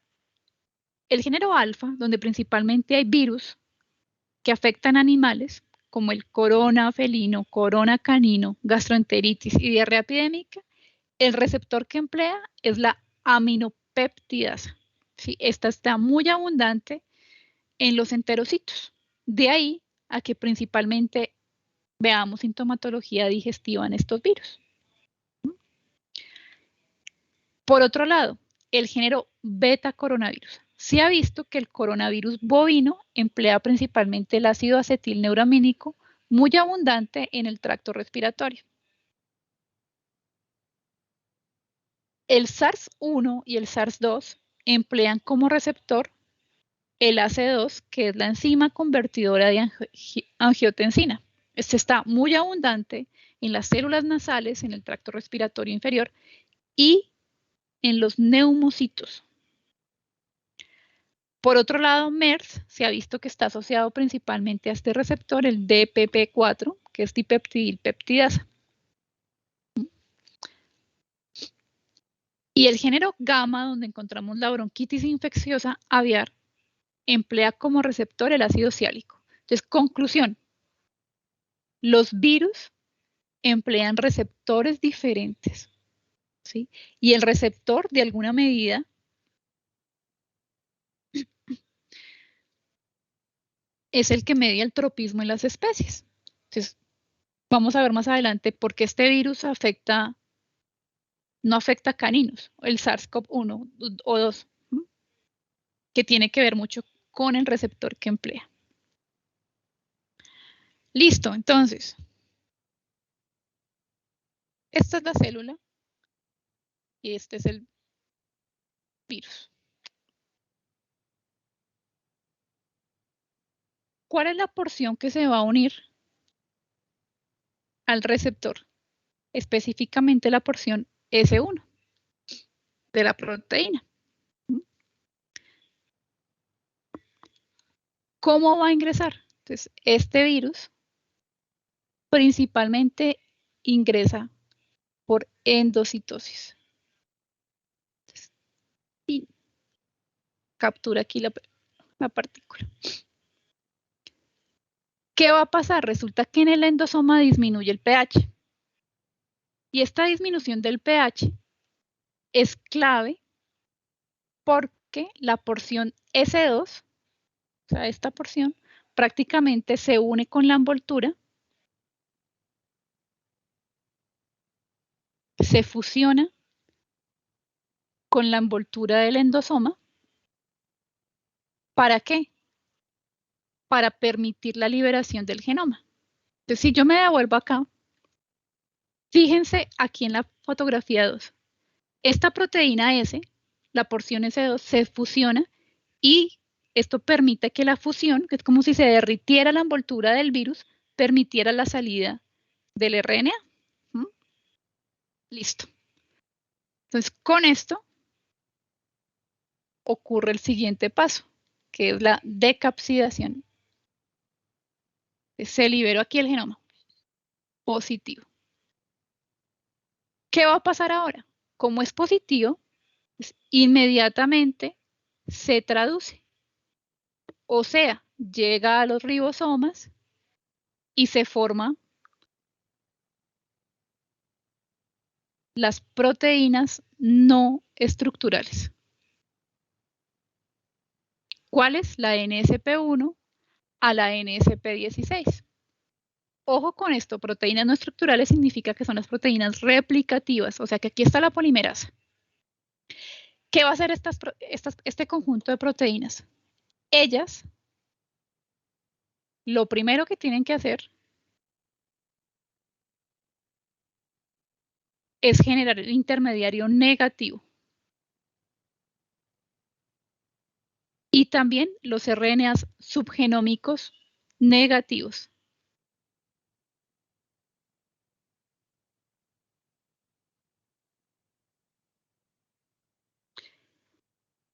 el género alfa, donde principalmente hay virus que afectan animales, como el corona felino, corona canino, gastroenteritis y diarrea epidémica, el receptor que emplea es la aminopeptidasa. ¿Sí? Esta está muy abundante en los enterocitos. De ahí a que principalmente veamos sintomatología digestiva en estos virus. Por otro lado, el género beta coronavirus. Se ha visto que el coronavirus bovino emplea principalmente el ácido acetilneuramínico, muy abundante en el tracto respiratorio. El SARS-1 y el SARS-2 emplean como receptor el AC2, que es la enzima convertidora de angiotensina. Este está muy abundante en las células nasales, en el tracto respiratorio inferior y en los neumocitos. Por otro lado, MERS se ha visto que está asociado principalmente a este receptor, el DPP4, que es dipeptidilpeptidasa. Y el género gamma, donde encontramos la bronquitis infecciosa aviar, emplea como receptor el ácido ciálico. Entonces, conclusión, los virus emplean receptores diferentes, ¿sí? Y el receptor, de alguna medida, es el que media el tropismo en las especies. Entonces, vamos a ver más adelante por qué este virus no afecta a caninos, el SARS-CoV-1 o 2, que tiene que ver mucho con el receptor que emplea. Listo, entonces. Esta es la célula y este es el virus. ¿Cuál es la porción que se va a unir al receptor? Específicamente la porción S1 de la proteína. ¿Cómo va a ingresar? Entonces, este virus principalmente ingresa por endocitosis. Entonces, y captura aquí la partícula. ¿Qué va a pasar? Resulta que en el endosoma disminuye el pH. Y esta disminución del pH es clave porque la porción S2, o sea, esta porción, prácticamente se une con la envoltura, se fusiona con la envoltura del endosoma. ¿Para qué? Para permitir la liberación del genoma. Entonces, si yo me devuelvo acá, fíjense aquí en la fotografía 2. Esta proteína S, la porción S2, se fusiona y esto permite que la fusión, que es como si se derritiera la envoltura del virus, permitiera la salida del RNA. ¿Mm? Listo. Entonces, con esto ocurre el siguiente paso, que es la decapsidación. Se liberó aquí el genoma positivo. ¿Qué va a pasar ahora? Como es positivo, pues, inmediatamente se traduce. O sea, llega a los ribosomas y se forman las proteínas no estructurales. ¿Cuál es? La NSP1 a la NSP16. Ojo con esto, proteínas no estructurales significa que son las proteínas replicativas, o sea que aquí está la polimerasa. ¿Qué va a hacer este conjunto de proteínas? Ellas, lo primero que tienen que hacer es generar el intermediario negativo. Y también los RNAs subgenómicos negativos.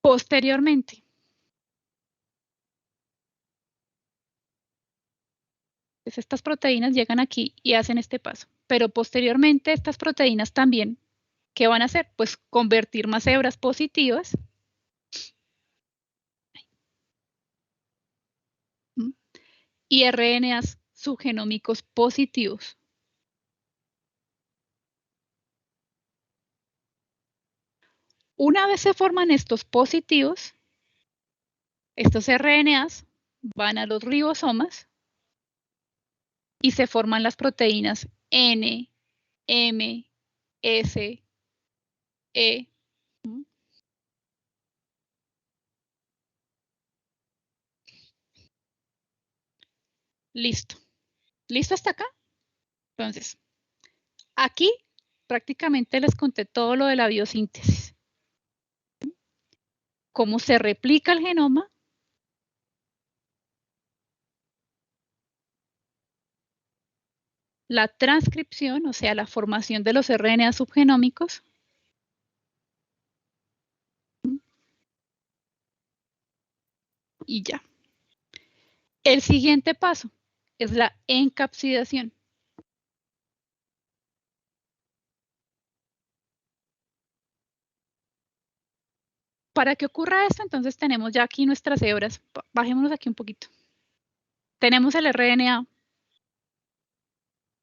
Posteriormente, pues estas proteínas llegan aquí y hacen este paso. Pero posteriormente estas proteínas también, ¿qué van a hacer? Pues convertir más hebras positivas y RNAs subgenómicos positivos. Una vez se forman estos positivos, estos RNAs van a los ribosomas y se forman las proteínas N, M, S, E. Listo. ¿Listo hasta acá? Entonces, aquí prácticamente les conté todo lo de la biosíntesis. Cómo se replica el genoma, la transcripción, o sea, la formación de los RNA subgenómicos, y ya. El siguiente paso es la encapsidación. Para que ocurra esto, entonces tenemos ya aquí nuestras hebras. Bajémonos aquí un poquito. Tenemos el RNA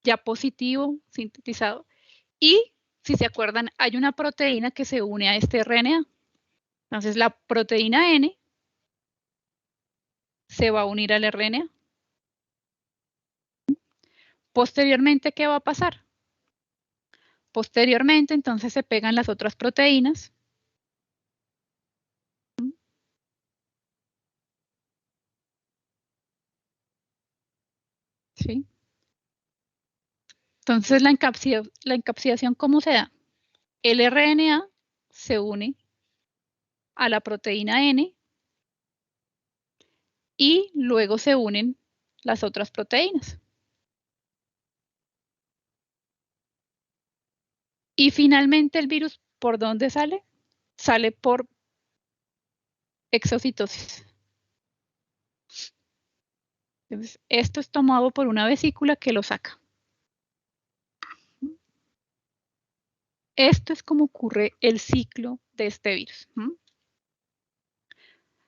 ya positivo, sintetizado. Y, si se acuerdan, hay una proteína que se une a este RNA. Entonces, la proteína N se va a unir al RNA. Posteriormente, ¿qué va a pasar? Posteriormente, entonces, se pegan las otras proteínas. ¿sí? Entonces, la encapsidación, ¿cómo se da? El RNA se une a la proteína N y luego se unen las otras proteínas. Y finalmente el virus, ¿por dónde sale? Sale por exocitosis. Entonces, esto es tomado por una vesícula que lo saca. Esto es como ocurre el ciclo de este virus.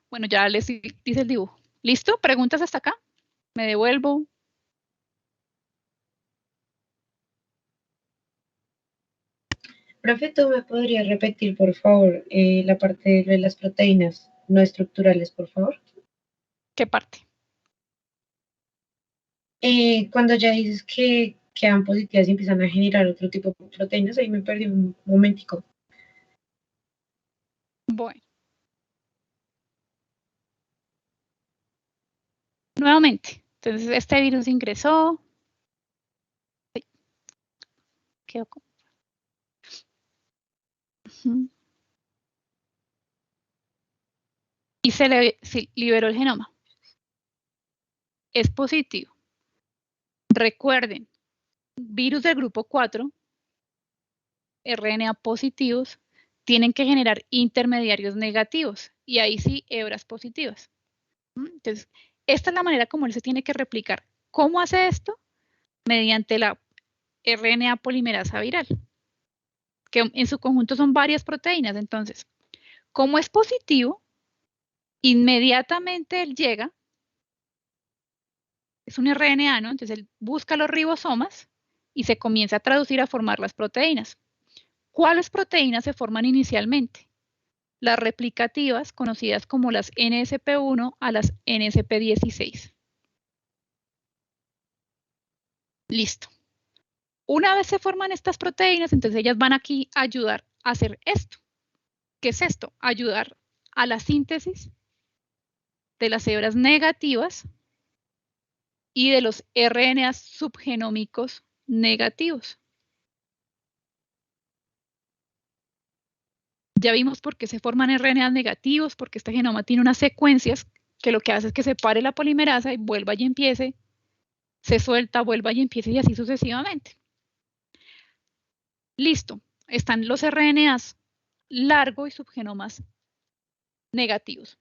Bueno, ya les dice el dibujo. ¿Listo? ¿Preguntas hasta acá? ¿Me devuelvo? Profe, ¿tú me podrías repetir, por favor, la parte de las proteínas no estructurales, por favor? ¿Qué parte? Cuando ya dices que quedan positivas y empiezan a generar otro tipo de proteínas, ahí me perdí un momentico. Bueno. Nuevamente, entonces este virus ingresó. Quedó como... Y se liberó el genoma. Es positivo. Recuerden, virus del grupo 4, RNA positivos, tienen que generar intermediarios negativos y ahí sí hebras positivas. Entonces, esta es la manera como él se tiene que replicar. ¿Cómo hace esto? Mediante la RNA polimerasa viral, que en su conjunto son varias proteínas. Entonces, como es positivo, inmediatamente él llega, es un RNA, ¿no? Entonces él busca los ribosomas y se comienza a traducir a formar las proteínas. ¿Cuáles proteínas se forman inicialmente? Las replicativas, conocidas como las NSP1 a las NSP16. Listo. Una vez se forman estas proteínas, entonces ellas van aquí a ayudar a hacer esto. ¿Qué es esto? Ayudar a la síntesis de las hebras negativas y de los RNAs subgenómicos negativos. Ya vimos por qué se forman RNAs negativos, porque este genoma tiene unas secuencias que lo que hace es que se pare la polimerasa y vuelva y empiece, se suelta, vuelva y empiece y así sucesivamente. Listo, están los RNAs largo y subgenomas negativos.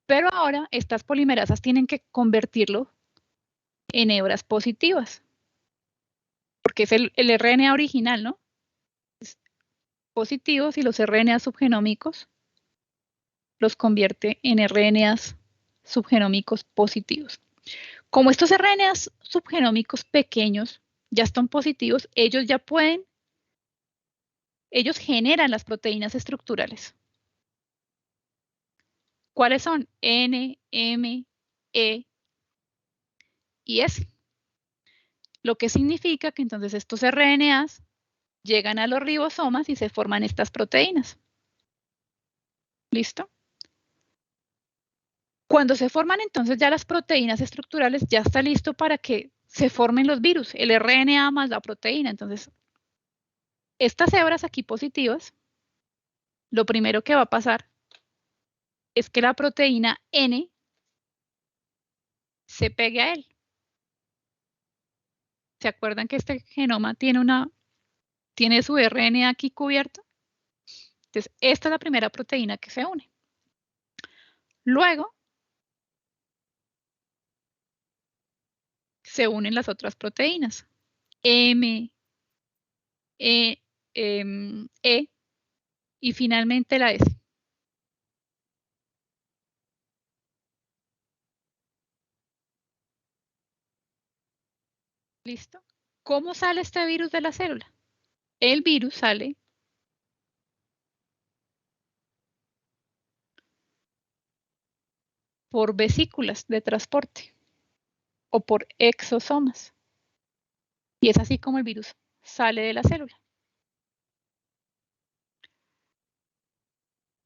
Pero ahora estas polimerasas tienen que convertirlo en hebras positivas, porque es el RNA original, ¿no? Es positivos y los RNA subgenómicos los convierte en RNAs subgenómicos positivos. Como estos RNAs subgenómicos pequeños ya están positivos, ellos ya pueden, ellos generan las proteínas estructurales. ¿Cuáles son? N, M, E y S. Lo que significa que entonces estos RNAs llegan a los ribosomas y se forman estas proteínas. ¿Listo? Cuando se forman entonces ya las proteínas estructurales, ya está listo para que se formen los virus, el RNA más la proteína. Entonces, estas hebras aquí positivas, lo primero que va a pasar es que la proteína N se pegue a él. ¿Se acuerdan que este genoma tiene su RNA aquí cubierto? Entonces, esta es la primera proteína que se une. Luego, se unen las otras proteínas, M, E y finalmente la S. ¿Listo? ¿Cómo sale este virus de la célula? El virus sale por vesículas de transporte o por exosomas. Y es así como el virus sale de la célula.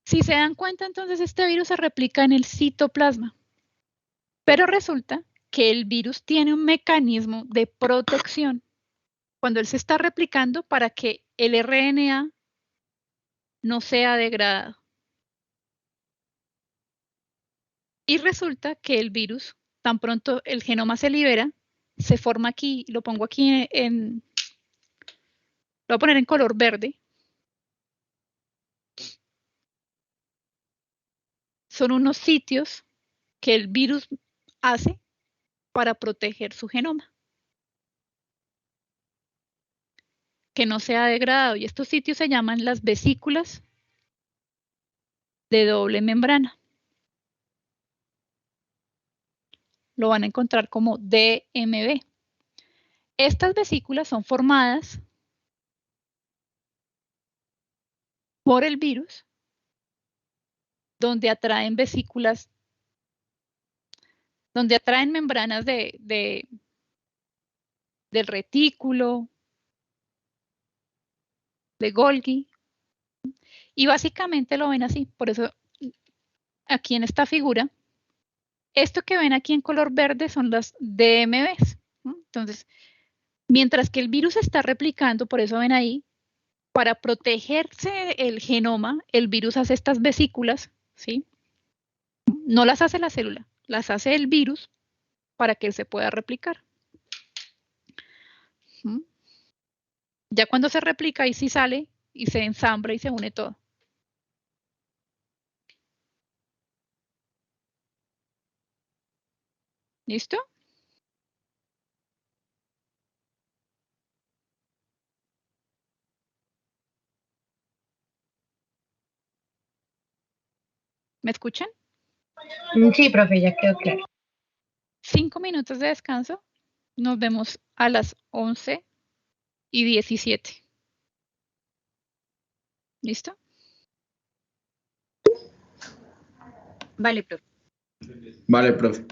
Si se dan cuenta, entonces este virus se replica en el citoplasma. Pero resulta que el virus tiene un mecanismo de protección cuando él se está replicando para que el RNA no sea degradado. Y resulta que el virus, tan pronto el genoma se libera, se forma aquí, lo pongo aquí lo voy a poner en color verde. Son unos sitios que el virus hace para proteger su genoma, que no sea degradado. Y estos sitios se llaman las vesículas de doble membrana. Lo van a encontrar como DMB. Estas vesículas son formadas por el virus, donde atraen vesículas, donde atraen membranas del retículo, de Golgi, y básicamente lo ven así. Por eso aquí en esta figura, esto que ven aquí en color verde son las DMBs. Entonces, mientras que el virus está replicando, por eso ven ahí, para protegerse el genoma, el virus hace estas vesículas, ¿sí? No las hace la célula, las hace el virus para que él se pueda replicar. Ya cuando se replica, ahí sí sale y se ensambla y se une todo. ¿Listo? ¿Me escuchan? Sí, profe, ya quedó claro. 5 minutos de descanso. Nos vemos a las 11:17. ¿Listo? Vale, profe. Vale, profe.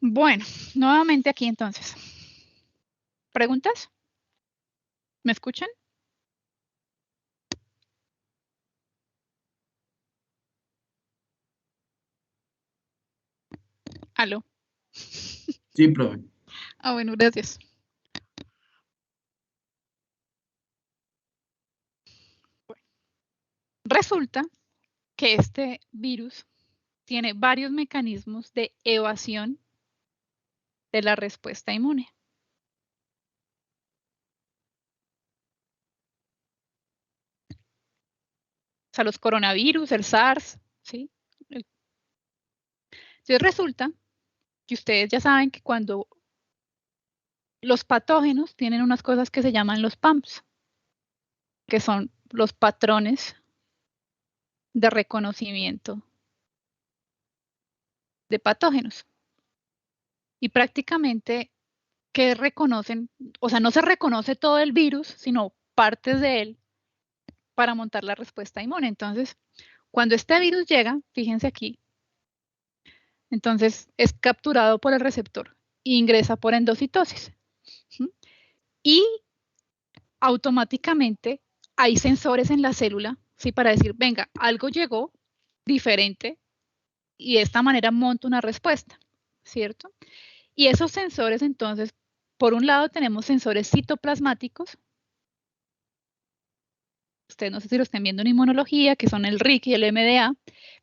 Bueno, nuevamente aquí entonces. ¿Preguntas? ¿Me escuchan? ¿Aló? Sí, profe. Ah, bueno, gracias. Resulta que este virus tiene varios mecanismos de evasión de la respuesta inmune. O sea, los coronavirus, el SARS, ¿sí? Entonces resulta que ustedes ya saben que cuando los patógenos tienen unas cosas que se llaman los PAMPs, que son los patrones de reconocimiento de patógenos. Y prácticamente que reconocen, o sea, no se reconoce todo el virus, sino partes de él para montar la respuesta inmune. Entonces, cuando este virus llega, fíjense aquí, entonces es capturado por el receptor e ingresa por endocitosis. Y automáticamente hay sensores en la célula, ¿sí? Para decir, venga, algo llegó diferente y de esta manera monto una respuesta, ¿cierto? Y esos sensores, entonces, por un lado tenemos sensores citoplasmáticos. Ustedes no sé si lo estén viendo en inmunología, que son el RIC y el MDA,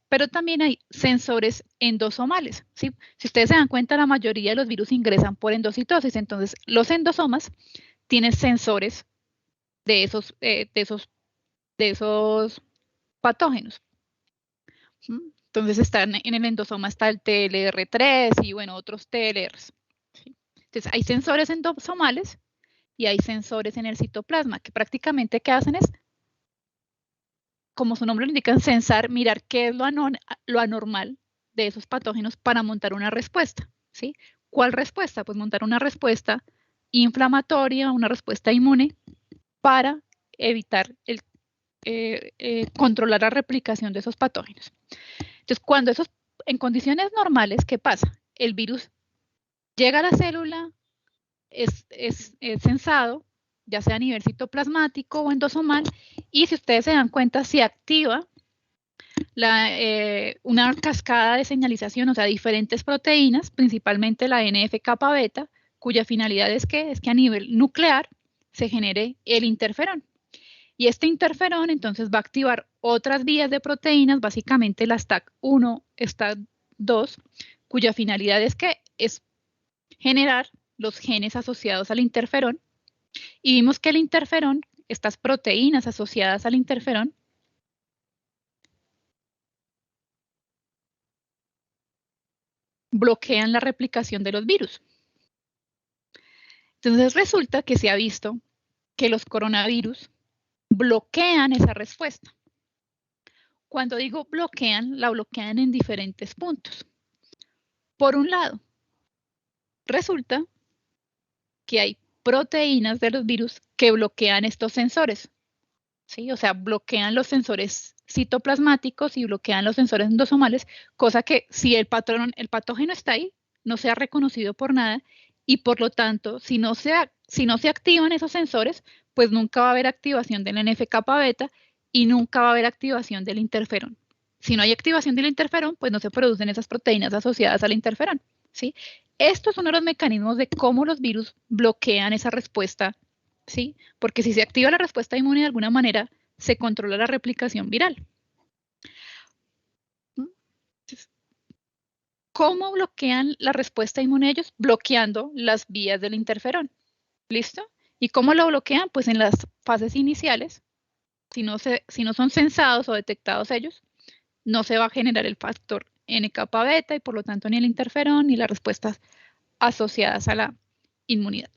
pero también hay sensores endosomales, ¿sí? Si ustedes se dan cuenta, la mayoría de los virus ingresan por endocitosis, entonces los endosomas tienen sensores de esos patógenos. Entonces en el endosoma está el TLR3 y bueno, otros TLRs. ¿Sí? Entonces hay sensores endosomales y hay sensores en el citoplasma que prácticamente ¿qué hacen? Es, como su nombre lo indica, censar, mirar qué es lo anormal de esos patógenos para montar una respuesta. ¿Sí? ¿Cuál respuesta? Pues montar una respuesta inflamatoria, una respuesta inmune para evitar controlar la replicación de esos patógenos. Entonces, cuando en condiciones normales, ¿qué pasa? El virus llega a la célula, es censado, ya sea a nivel citoplasmático o endosomal, y si ustedes se dan cuenta, se activa una cascada de señalización, o sea, diferentes proteínas, principalmente la NF-kappa beta, cuya finalidad es que a nivel nuclear se genere el interferón. Y este interferón entonces va a activar otras vías de proteínas, básicamente la STAC1, STAC2, cuya finalidad es que es generar los genes asociados al interferón. Y vimos que el interferón, estas proteínas asociadas al interferón, bloquean la replicación de los virus. Entonces resulta que se ha visto que los coronavirus bloquean esa respuesta. Cuando digo bloquean, la bloquean en diferentes puntos. Por un lado, resulta que hay proteínas de los virus que bloquean estos sensores, ¿sí? O sea, bloquean los sensores citoplasmáticos y bloquean los sensores endosomales, cosa que si el patógeno está ahí, no sea reconocido por nada y por lo tanto, si no se activan esos sensores, pues nunca va a haber activación del NF-kappa beta y nunca va a haber activación del interferón. Si no hay activación del interferón, pues no se producen esas proteínas asociadas al interferón, ¿sí? Esto es uno de los mecanismos de cómo los virus bloquean esa respuesta, ¿sí? Porque si se activa la respuesta inmune de alguna manera, se controla la replicación viral. ¿Cómo bloquean la respuesta inmune ellos? Bloqueando las vías del interferón. ¿Listo? ¿Y cómo lo bloquean? Pues en las fases iniciales, si no son censados o detectados ellos, no se va a generar el factor N-kappa beta y por lo tanto ni el interferón ni las respuestas asociadas a la inmunidad.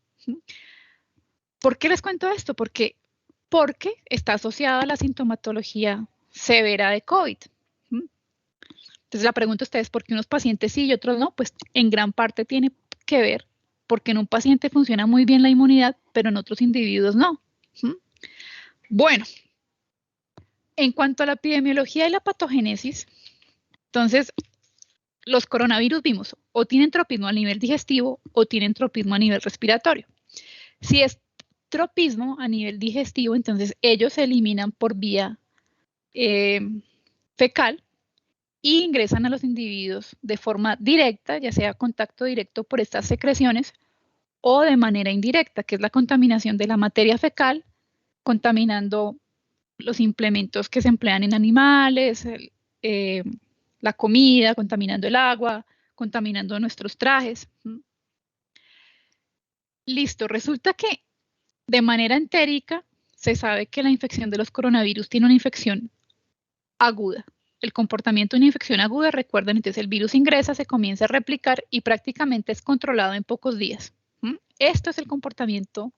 ¿Por qué les cuento esto? Porque está asociada a la sintomatología severa de COVID. Entonces la pregunta a ustedes, ¿por qué unos pacientes sí y otros no? Pues en gran parte tiene que ver porque en un paciente funciona muy bien la inmunidad, pero en otros individuos no. Bueno, en cuanto a la epidemiología y la patogénesis, entonces los coronavirus vimos o tienen tropismo a nivel digestivo o tienen tropismo a nivel respiratorio. Si es tropismo a nivel digestivo, entonces ellos se eliminan por vía fecal e ingresan a los individuos de forma directa, ya sea contacto directo por estas secreciones o de manera indirecta, que es la contaminación de la materia fecal, contaminando los implementos que se emplean en animales, la comida, contaminando el agua, contaminando nuestros trajes. Listo, resulta que de manera entérica se sabe que la infección de los coronavirus tiene una infección aguda. El comportamiento de una infección aguda, recuerden, entonces el virus ingresa, se comienza a replicar y prácticamente es controlado en pocos días. Esto es el comportamiento,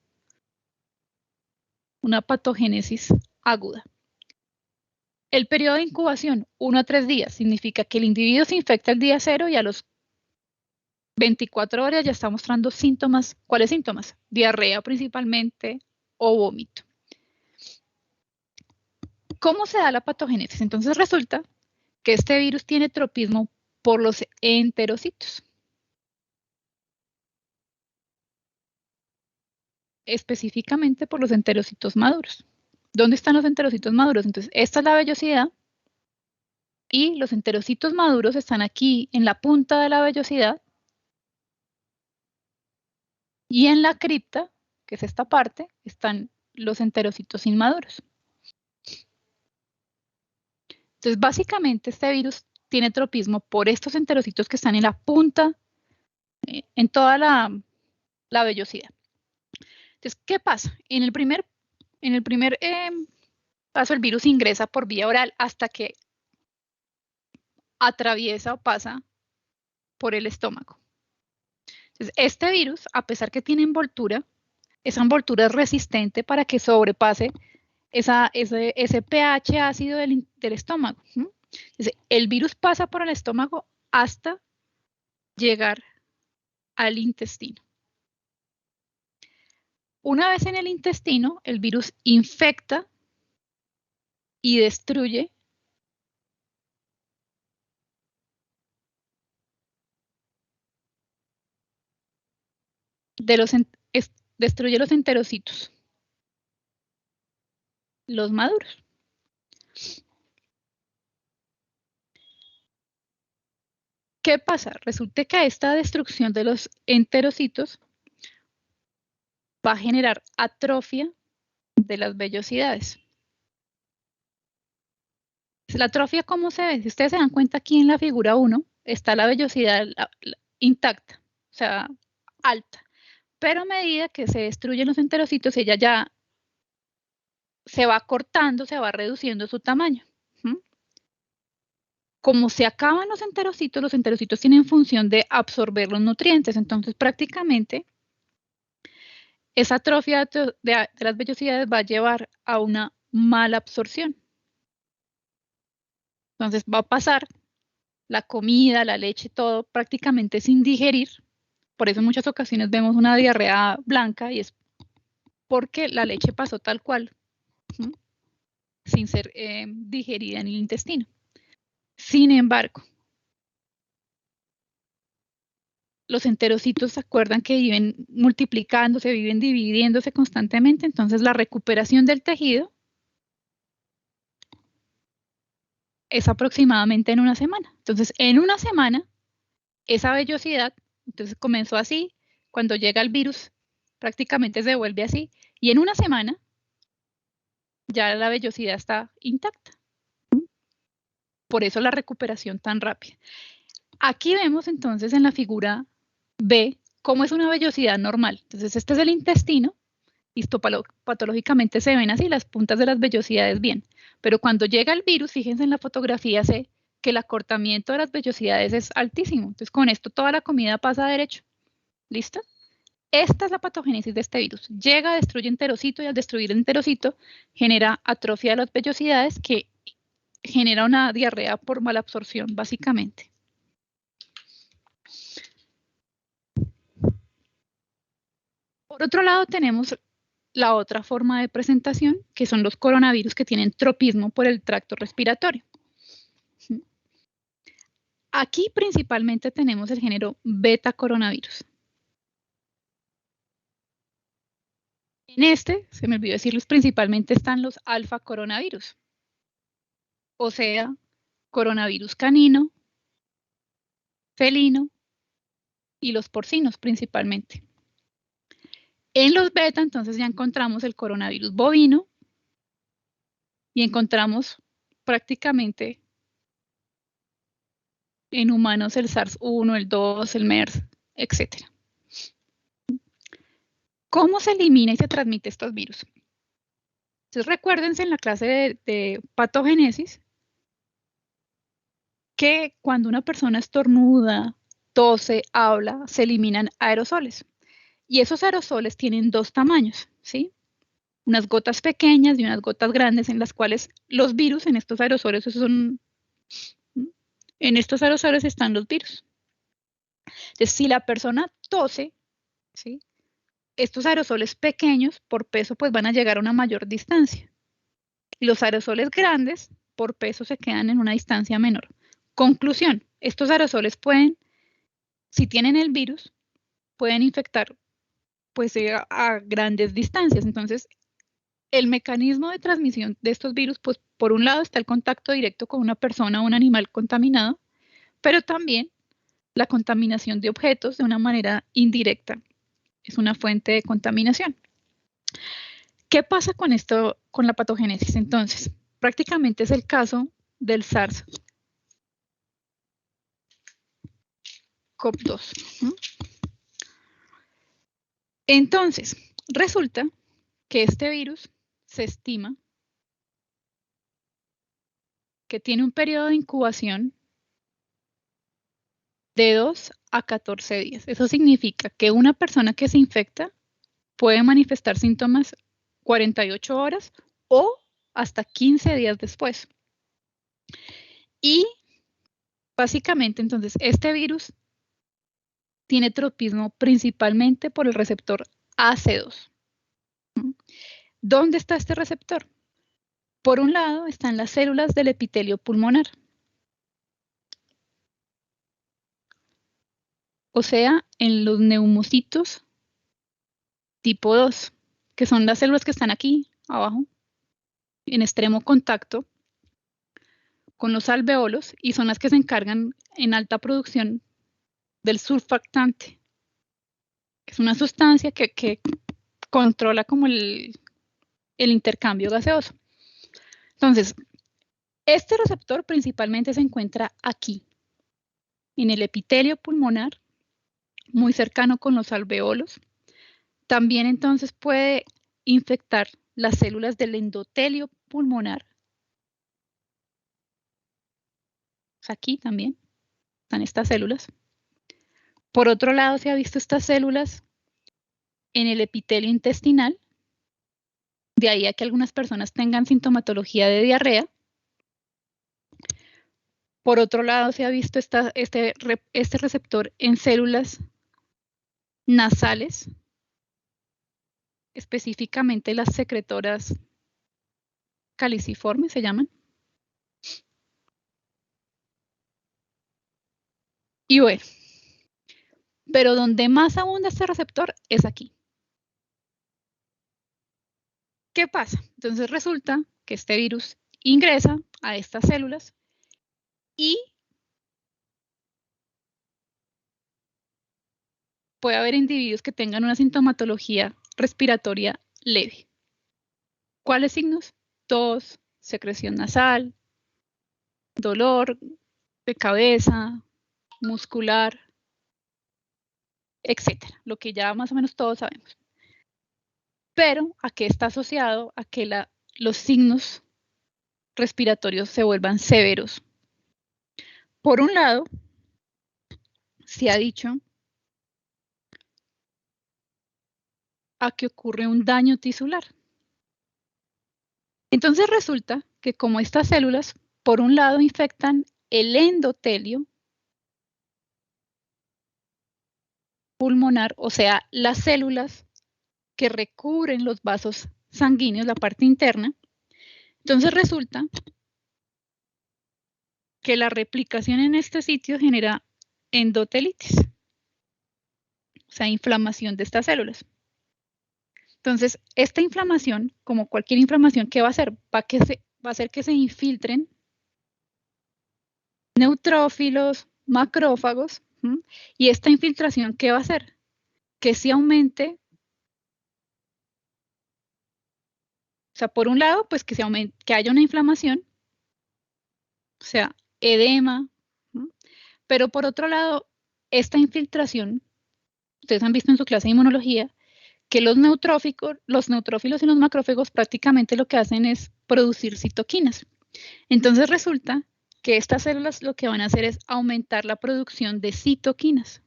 una patogénesis aguda. El periodo de incubación, 1 a 3 días, significa que el individuo se infecta el día 0 y a los 24 horas ya está mostrando síntomas. ¿Cuáles síntomas? Diarrea principalmente o vómito. ¿Cómo se da la patogénesis? Entonces resulta que este virus tiene tropismo por los enterocitos. Específicamente por los enterocitos maduros. ¿Dónde están los enterocitos maduros? Entonces, esta es la vellosidad y los enterocitos maduros están aquí en la punta de la vellosidad y en la cripta, que es esta parte, están los enterocitos inmaduros. Entonces, básicamente, este virus tiene tropismo por estos enterocitos que están en la punta, en toda la vellosidad. Entonces, ¿qué pasa? En el primer paso, el virus ingresa por vía oral hasta que atraviesa o pasa por el estómago. Entonces, este virus, a pesar que tiene envoltura, esa envoltura es resistente para que sobrepase ese pH ácido del estómago. Entonces, el virus pasa por el estómago hasta llegar al intestino. Una vez en el intestino, el virus infecta y destruye destruye los enterocitos, los maduros. ¿Qué pasa? Resulta que esta destrucción de los enterocitos va a generar atrofia de las vellosidades. La atrofia, ¿cómo se ve? Si ustedes se dan cuenta, aquí en la figura 1 está la vellosidad intacta, o sea, alta. Pero a medida que se destruyen los enterocitos, ella ya se va cortando, se va reduciendo su tamaño. Como se acaban los enterocitos tienen función de absorber los nutrientes. Entonces, prácticamente, esa atrofia de las vellosidades va a llevar a una mala absorción. Entonces, va a pasar la comida, la leche, todo prácticamente sin digerir. Por eso en muchas ocasiones vemos una diarrea blanca y es porque la leche pasó tal cual, sin ser digerida en el intestino. Sin embargo, los enterocitos se acuerdan que viven multiplicándose, viven dividiéndose constantemente, entonces la recuperación del tejido es aproximadamente en una semana. Entonces, en una semana, esa vellosidad, entonces comenzó así, cuando llega el virus, prácticamente se vuelve así, y en una semana ya la vellosidad está intacta. Por eso la recuperación tan rápida. Aquí vemos entonces en la figura B cómo es una vellosidad normal. Entonces, este es el intestino. Histopatológicamente se ven así las puntas de las vellosidades bien. Pero cuando llega el virus, fíjense en la fotografía C, que el acortamiento de las vellosidades es altísimo. Entonces, con esto toda la comida pasa derecho. ¿Listo? Esta es la patogénesis de este virus. Llega, destruye enterocito y al destruir el enterocito genera atrofia de las vellosidades que genera una diarrea por mala absorción, básicamente. Por otro lado, tenemos la otra forma de presentación, que son los coronavirus que tienen tropismo por el tracto respiratorio. aquí principalmente tenemos el género beta coronavirus. En este, se me olvidó decirles, principalmente están los alfa coronavirus, o sea, coronavirus canino, felino y los porcinos principalmente. En los beta, entonces, ya encontramos el coronavirus bovino y encontramos prácticamente en humanos el SARS-1, el 2, el MERS, etc. ¿Cómo se elimina y se transmite estos virus? Entonces, recuérdense en la clase de patogénesis que cuando una persona estornuda, tose, habla, se eliminan aerosoles. Y esos aerosoles tienen dos tamaños, ¿sí? Unas gotas pequeñas y unas gotas grandes en las cuales los virus en estos aerosoles en estos aerosoles están los virus. Entonces, si la persona tose, ¿sí? Estos aerosoles pequeños por peso pues van a llegar a una mayor distancia. Y los aerosoles grandes por peso se quedan en una distancia menor. Conclusión, estos aerosoles pueden, si tienen el virus, pueden infectar pues a grandes distancias. Entonces, el mecanismo de transmisión de estos virus, pues por un lado está el contacto directo con una persona o un animal contaminado, pero también la contaminación de objetos de una manera indirecta. Es una fuente de contaminación. ¿Qué pasa con esto, con la patogénesis? Entonces, prácticamente es el caso del SARS-CoV-2. Entonces, resulta que este virus se estima que tiene un periodo de incubación de 2 a 14 días. Eso significa que una persona que se infecta puede manifestar síntomas 48 horas o hasta 15 días después. Y básicamente, entonces, este virus tiene tropismo principalmente por el receptor AC2. ¿Dónde está este receptor? Por un lado están las células del epitelio pulmonar. O sea, en los neumocitos tipo 2, que son las células que están aquí abajo, en extremo contacto con los alveolos y son las que se encargan en alta producción del surfactante, que es una sustancia que controla como el intercambio gaseoso. Entonces, este receptor principalmente se encuentra aquí, en el epitelio pulmonar, muy cercano con los alveolos. También entonces puede infectar las células del endotelio pulmonar. Aquí también están estas células. Por otro lado, se ha visto estas células en el epitelio intestinal. De ahí a que algunas personas tengan sintomatología de diarrea. Por otro lado, se ha visto este receptor en células nasales, específicamente las secretoras caliciformes se llaman. Y bueno, pero donde más abunda este receptor es aquí. ¿Qué pasa? Entonces resulta que este virus ingresa a estas células y puede haber individuos que tengan una sintomatología respiratoria leve. ¿Cuáles signos? Tos, secreción nasal, dolor de cabeza, muscular, etcétera, lo que ya más o menos todos sabemos. Pero ¿a qué está asociado? A que los signos respiratorios se vuelvan severos. Por un lado, se ha dicho a que ocurre un daño tisular. Entonces resulta que como estas células, por un lado, infectan el endotelio pulmonar, o sea, las células que recubren los vasos sanguíneos, la parte interna. Entonces resulta que la replicación en este sitio genera endotelitis, o sea, inflamación de estas células. Entonces, esta inflamación, como cualquier inflamación, ¿qué va a hacer? Va a hacer que se infiltren neutrófilos, macrófagos, y esta infiltración, ¿qué va a hacer? Que se aumente, o sea, por un lado, pues que haya una inflamación, o sea, edema, pero por otro lado, esta infiltración, ustedes han visto en su clase de inmunología, que los neutrófilos y los macrófagos prácticamente lo que hacen es producir citoquinas. Entonces resulta que estas células lo que van a hacer es aumentar la producción de citoquinas.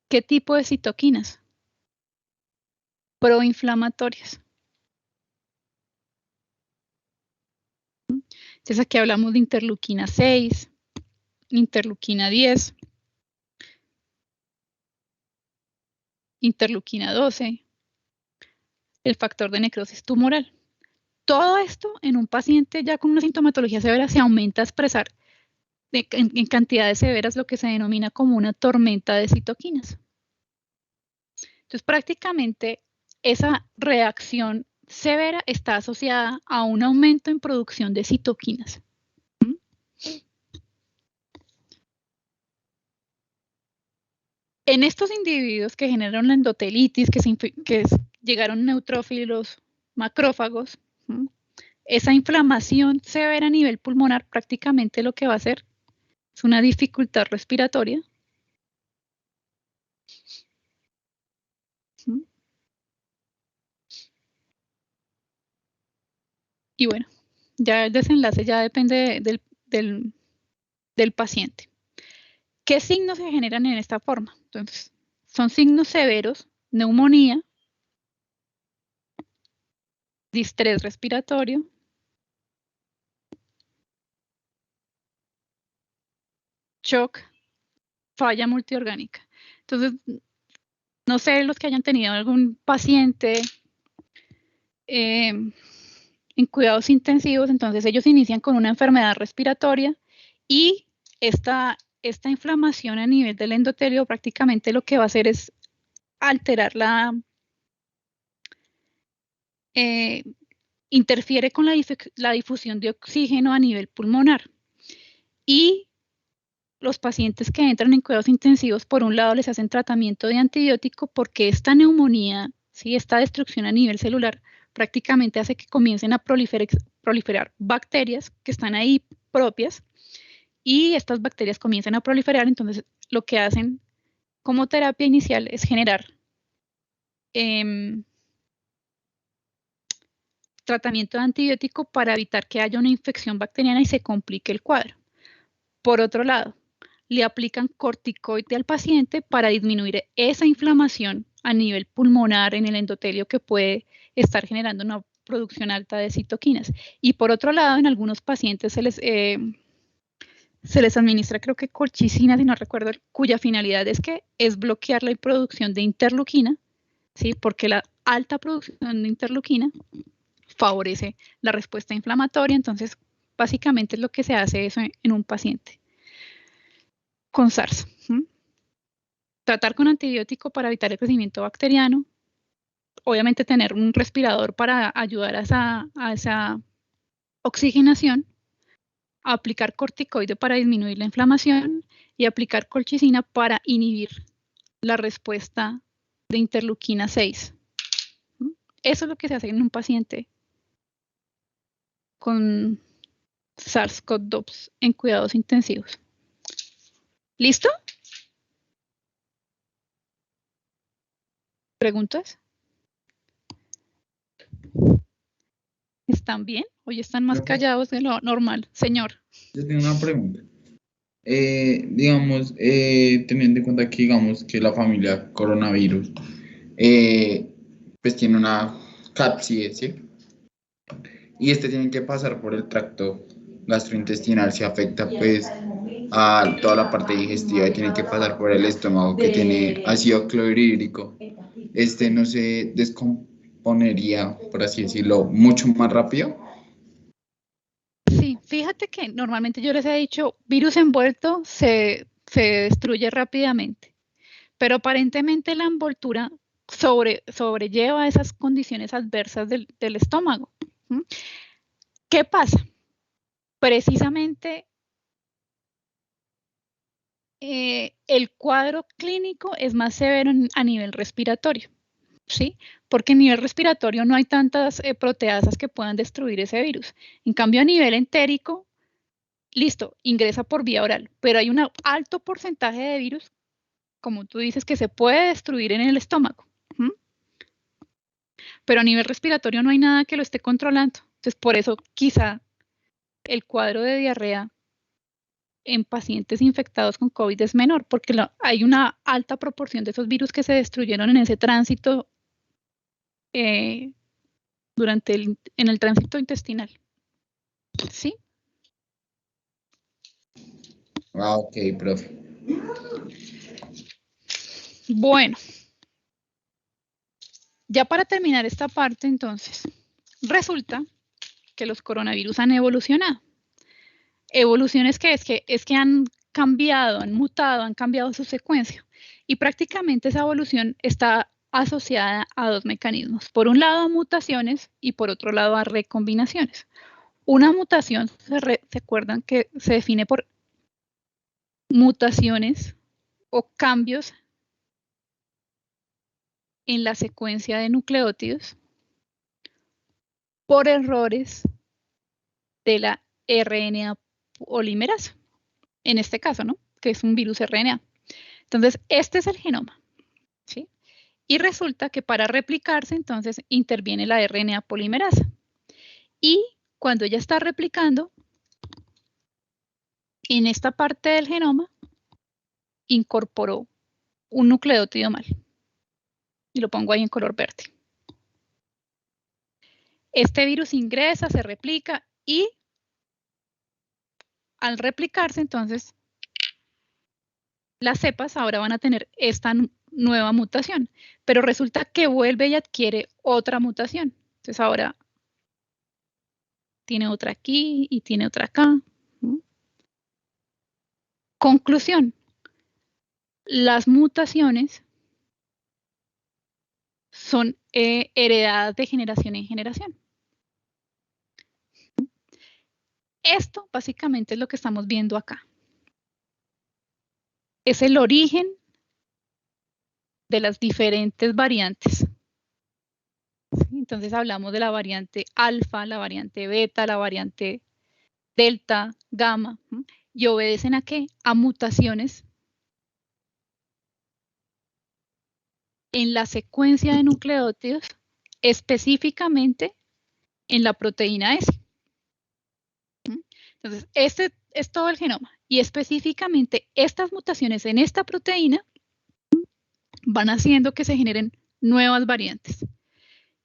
¿Qué tipo de citoquinas? Proinflamatorias. Entonces aquí hablamos de interleuquina 6, interleuquina 10, interleuquina 12, el factor de necrosis tumoral. Todo esto en un paciente ya con una sintomatología severa se aumenta a expresar en cantidades severas lo que se denomina como una tormenta de citoquinas. Entonces prácticamente esa reacción severa está asociada a un aumento en producción de citoquinas. En estos individuos que generaron la endotelitis, que llegaron neutrófilos, macrófagos, esa inflamación severa a nivel pulmonar prácticamente lo que va a hacer es una dificultad respiratoria. Y bueno, ya el desenlace ya depende del paciente. ¿Qué signos se generan en esta forma? Entonces, son signos severos, neumonía, distrés respiratorio, shock, falla multiorgánica. Entonces, no sé, los que hayan tenido algún paciente en cuidados intensivos, entonces ellos inician con una enfermedad respiratoria y esta inflamación a nivel del endotelio prácticamente lo que va a hacer es alterar interfiere con la difusión de oxígeno a nivel pulmonar. Y los pacientes que entran en cuidados intensivos, por un lado les hacen tratamiento de antibiótico porque esta neumonía, ¿sí? Esta destrucción a nivel celular, prácticamente hace que comiencen a proliferar bacterias que están ahí propias y estas bacterias comienzan a proliferar, entonces lo que hacen como terapia inicial es generar tratamiento de antibiótico para evitar que haya una infección bacteriana y se complique el cuadro. Por otro lado, le aplican corticoide al paciente para disminuir esa inflamación a nivel pulmonar en el endotelio que puede estar generando una producción alta de citoquinas. Y por otro lado, en algunos pacientes se les administra, creo que colchicina, si no recuerdo, cuya finalidad es bloquear la producción de interleuquina, ¿sí? Porque la alta producción de interleuquina favorece la respuesta inflamatoria, entonces básicamente es lo que se hace eso en un paciente con SARS. Tratar con antibiótico para evitar el crecimiento bacteriano, obviamente tener un respirador para ayudar a esa oxigenación, aplicar corticoide para disminuir la inflamación y aplicar colchicina para inhibir la respuesta de interleuquina 6. Eso es lo que se hace en un paciente con SARS-CoV-2 en cuidados intensivos. ¿Listo? ¿Preguntas? ¿Están bien? Hoy están más callados de lo normal, señor. Yo tengo una pregunta. Digamos, teniendo en cuenta que digamos que la familia coronavirus pues tiene una cápside, ¿sí? Y tiene que pasar por el tracto gastrointestinal, se afecta pues a toda la parte digestiva y tiene que pasar por el estómago que tiene ácido clorhídrico. No se descomponería, por así decirlo, mucho más rápido. fíjate que normalmente yo les he dicho, virus envuelto se destruye rápidamente, pero aparentemente la envoltura sobrelleva esas condiciones adversas del estómago. ¿Mm? ¿Qué pasa? Precisamente el cuadro clínico es más severo a nivel respiratorio, ¿sí? Porque a nivel respiratorio no hay tantas proteasas que puedan destruir ese virus. En cambio, a nivel entérico, listo, ingresa por vía oral, pero hay un alto porcentaje de virus, como tú dices, que se puede destruir en el estómago. Pero a nivel respiratorio no hay nada que lo esté controlando. Entonces, por eso quizá el cuadro de diarrea en pacientes infectados con COVID es menor, porque hay una alta proporción de esos virus que se destruyeron en ese tránsito, en el tránsito intestinal. ¿Sí? Ah, ok, profe. Bueno, ya para terminar esta parte, entonces, resulta que los coronavirus han evolucionado. Evoluciones que es que han cambiado, han mutado, han cambiado su secuencia. Y prácticamente esa evolución está asociada a dos mecanismos. Por un lado a mutaciones y por otro lado a recombinaciones. Una mutación, ¿se acuerdan que se define por mutaciones o cambios en la secuencia de nucleótidos por errores de la RNA polimerasa? En este caso, ¿no? Que es un virus RNA. Entonces, este es el genoma, ¿sí? Y resulta que para replicarse, entonces, interviene la RNA polimerasa. Y cuando ella está replicando, en esta parte del genoma, incorporó un nucleótido mal. Y lo pongo ahí en color verde. Este virus ingresa, se replica y al replicarse, entonces, las cepas ahora van a tener esta nueva mutación, pero resulta que vuelve y adquiere otra mutación. Entonces ahora tiene otra aquí y tiene otra acá. Conclusión, las mutaciones son heredadas de generación en generación. Esto básicamente es lo que estamos viendo acá. Es el origen de las diferentes variantes. Entonces hablamos de la variante alfa, la variante beta, la variante delta, gamma, y obedecen ¿a qué? A mutaciones en la secuencia de nucleótidos, específicamente en la proteína S. Entonces, este es todo el genoma y específicamente estas mutaciones en esta proteína van haciendo que se generen nuevas variantes.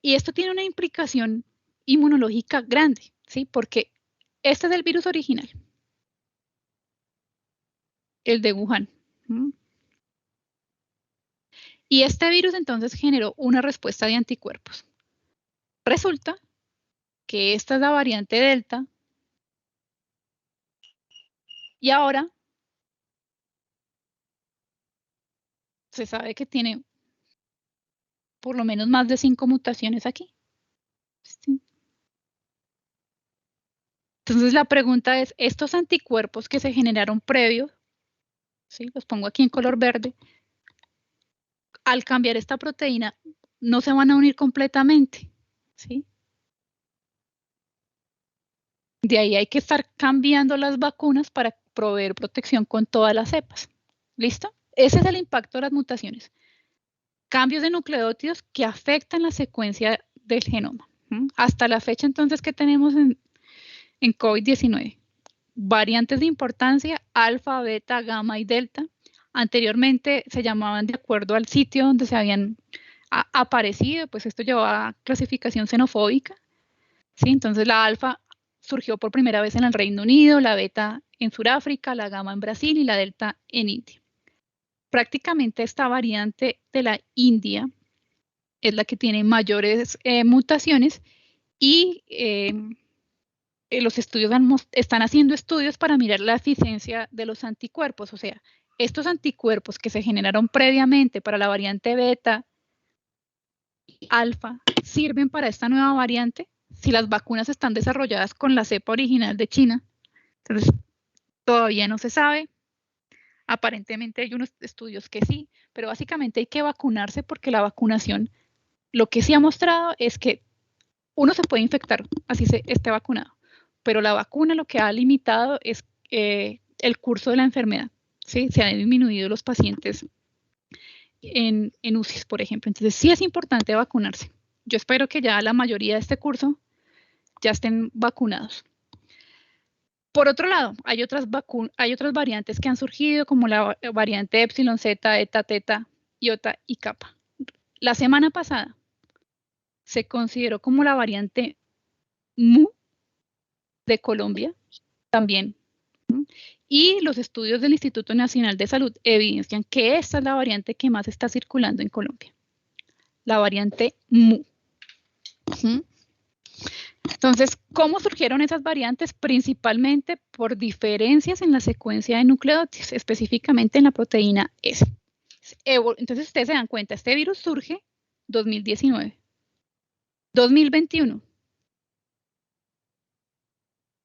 Y esto tiene una implicación inmunológica grande, ¿sí? Porque este es el virus original, el de Wuhan. Y este virus entonces generó una respuesta de anticuerpos. Resulta que esta es la variante Delta y ahora se sabe que tiene por lo menos más de 5 mutaciones aquí. ¿Sí? Entonces la pregunta es, ¿estos anticuerpos que se generaron previos, ¿sí? Los pongo aquí en color verde, al cambiar esta proteína no se van a unir completamente, ¿sí? De ahí hay que estar cambiando las vacunas para proveer protección con todas las cepas. ¿Listo? Ese es el impacto de las mutaciones. Cambios de nucleótidos que afectan la secuencia del genoma. Hasta la fecha entonces que tenemos en COVID-19. Variantes de importancia, alfa, beta, gamma y delta. Anteriormente se llamaban de acuerdo al sitio donde se habían aparecido, pues esto llevó a clasificación xenofóbica. ¿Sí? Entonces la alfa surgió por primera vez en el Reino Unido, la beta en Sudáfrica, la gamma en Brasil y la delta en India. Prácticamente esta variante de la India es la que tiene mayores mutaciones y los estudios están haciendo estudios para mirar la eficiencia de los anticuerpos, o sea, estos anticuerpos que se generaron previamente para la variante beta, alfa, sirven para esta nueva variante si las vacunas están desarrolladas con la cepa original de China. Entonces, todavía no se sabe. Aparentemente hay unos estudios que sí, pero básicamente hay que vacunarse porque la vacunación, lo que sí ha mostrado es que uno se puede infectar así se esté vacunado, pero la vacuna lo que ha limitado es el curso de la enfermedad, ¿sí? Se han disminuido los pacientes en UCIs, por ejemplo. Entonces sí es importante vacunarse. Yo espero que ya la mayoría de este curso ya estén vacunados. Por otro lado, hay otras variantes que han surgido, como la variante Epsilon, Z, Eta, Teta, Iota y Kappa. La semana pasada se consideró como la variante Mu de Colombia también. Y los estudios del Instituto Nacional de Salud evidencian que esta es la variante que más está circulando en Colombia. La variante Mu. Entonces, ¿cómo surgieron esas variantes? Principalmente por diferencias en la secuencia de nucleótidos, específicamente en la proteína S. Entonces, ustedes se dan cuenta, este virus surge 2019, 2021.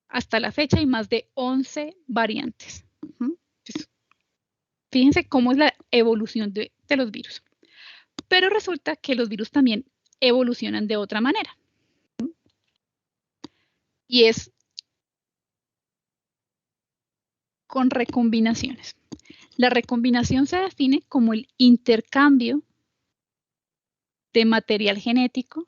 Hasta la fecha hay más de 11 variantes. Entonces, fíjense cómo es la evolución de los virus. Pero resulta que los virus también evolucionan de otra manera. Y es con recombinaciones. La recombinación se define como el intercambio de material genético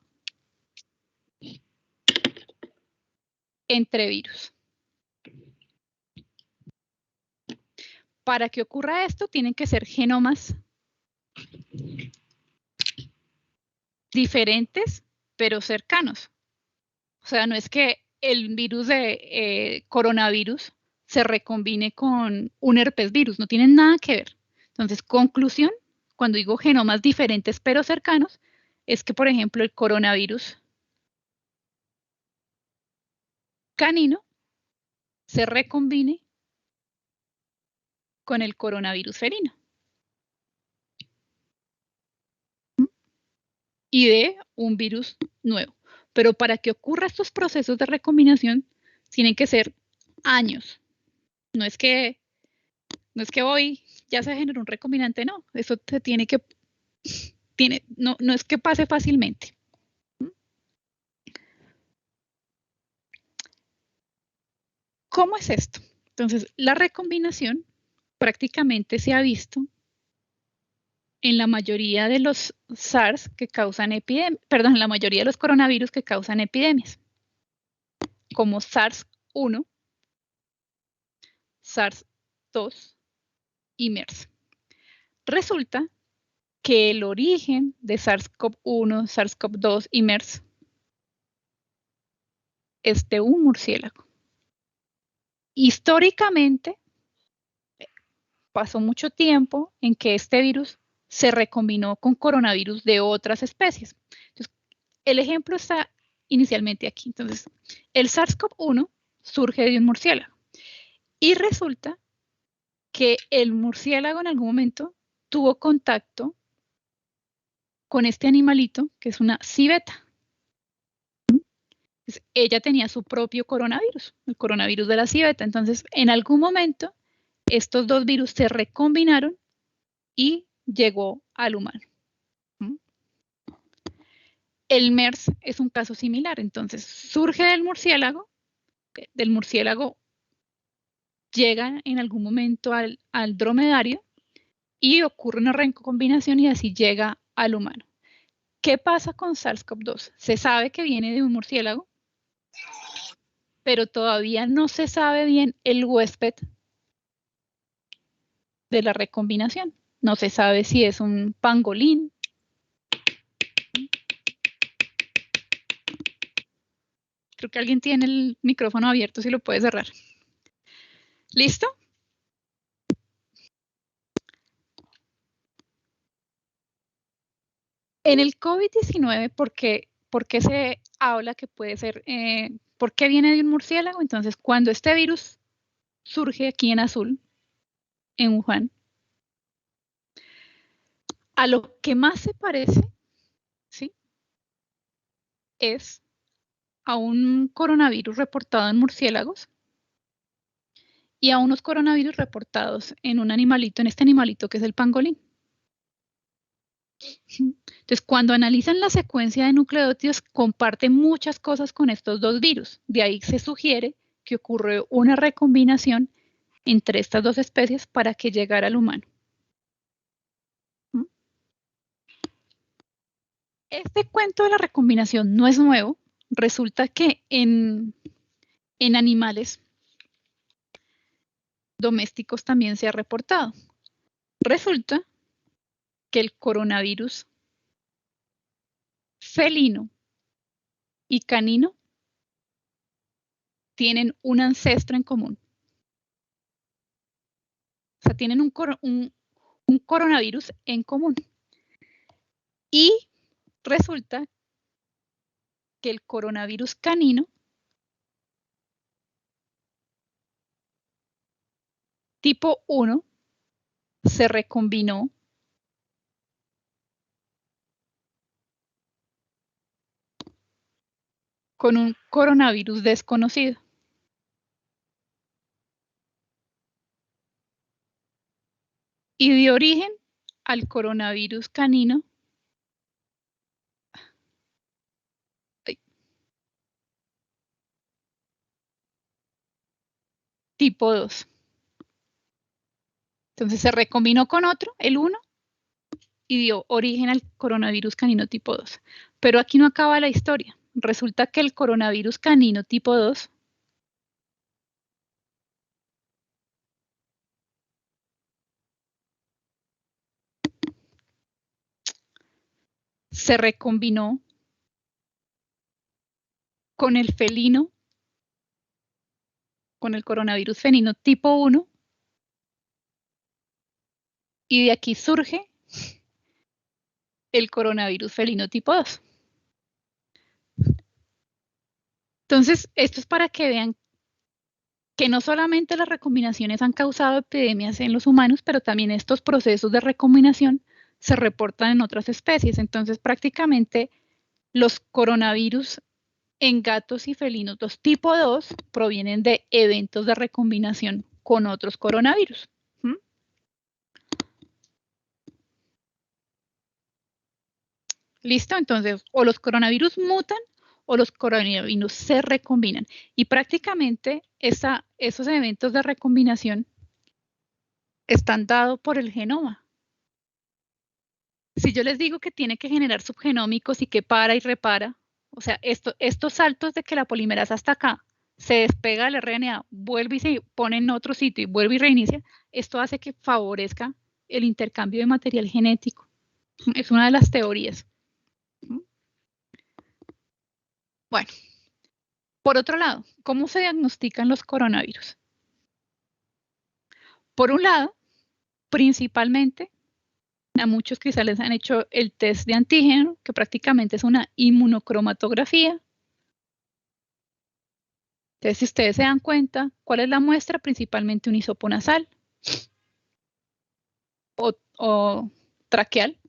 entre virus. Para que ocurra esto, tienen que ser genomas diferentes, pero cercanos. O sea, no es que el virus de coronavirus se recombine con un herpes virus, no tienen nada que ver. Entonces, conclusión, cuando digo genomas diferentes pero cercanos, es que, por ejemplo, el coronavirus canino se recombine con el coronavirus felino. Y de un virus nuevo. Pero para que ocurra estos procesos de recombinación, tienen que ser años. No es que hoy ya se generó un recombinante, no. Eso se tiene que, no es que pase fácilmente. ¿Cómo es esto? Entonces, la recombinación prácticamente se ha visto en la mayoría de los SARS que causan epidemias, perdón, en la mayoría de los coronavirus que causan epidemias, como SARS-1, SARS-2 y MERS. Resulta que el origen de SARS-CoV-1, SARS-CoV-2 y MERS es de un murciélago. Históricamente, pasó mucho tiempo en que este virus se recombinó con coronavirus de otras especies. Entonces, el ejemplo está inicialmente aquí. Entonces, el SARS-CoV-1 surge de un murciélago y resulta que el murciélago en algún momento tuvo contacto con este animalito que es una civeta. Entonces, ella tenía su propio coronavirus, el coronavirus de la civeta. Entonces, en algún momento, estos dos virus se recombinaron y llegó al humano. El MERS es un caso similar. Entonces, surge del murciélago llega en algún momento al dromedario y ocurre una recombinación y así llega al humano. ¿Qué pasa con SARS-CoV-2? Se sabe que viene de un murciélago, pero todavía no se sabe bien el huésped de la recombinación. No se sabe si es un pangolín. Creo que alguien tiene el micrófono abierto, si lo puede cerrar. ¿Listo? En el COVID-19, ¿por qué se habla que puede ser ¿Por qué viene de un murciélago? Entonces, cuando este virus surge aquí en azul, en Wuhan, a lo que más se parece, ¿sí?, es a un coronavirus reportado en murciélagos y a unos coronavirus reportados en un animalito, en este animalito que es el pangolín. Entonces, cuando analizan la secuencia de nucleótidos, comparten muchas cosas con estos dos virus. De ahí se sugiere que ocurrió una recombinación entre estas dos especies para que llegara al humano. Este cuento de la recombinación no es nuevo. Resulta que en animales domésticos también se ha reportado. Resulta que el coronavirus felino y canino tienen un ancestro en común. O sea, tienen un coronavirus en común. Y resulta que el coronavirus canino tipo 1 se recombinó con un coronavirus desconocido. Y dio origen al coronavirus canino tipo 2. Entonces se recombinó con otro, el 1, y dio origen al coronavirus canino tipo 2. Pero aquí no acaba la historia. Resulta que el coronavirus canino tipo 2 se recombinó con el felino, con el coronavirus felino tipo 1, y de aquí surge el coronavirus felino tipo 2. Entonces, esto es para que vean que no solamente las recombinaciones han causado epidemias en los humanos, pero también estos procesos de recombinación se reportan en otras especies. Entonces, prácticamente los coronavirus en gatos y felinos, los tipo 2, provienen de eventos de recombinación con otros coronavirus. ¿Listo? Entonces, o los coronavirus mutan o los coronavirus se recombinan. Y prácticamente esos eventos de recombinación están dados por el genoma. Si yo les digo que tiene que generar subgenómicos y que para y repara, o sea, estos saltos de que la polimerasa está acá, se despega del RNA, vuelve y se pone en otro sitio y vuelve y reinicia, esto hace que favorezca el intercambio de material genético. Es una de las teorías. Bueno, por otro lado, ¿cómo se diagnostican los coronavirus? Por un lado, principalmente, a muchos quizás les han hecho el test de antígeno, que prácticamente es una inmunocromatografía. Entonces, si ustedes se dan cuenta, ¿cuál es la muestra? Principalmente un hisopo nasal o traqueal.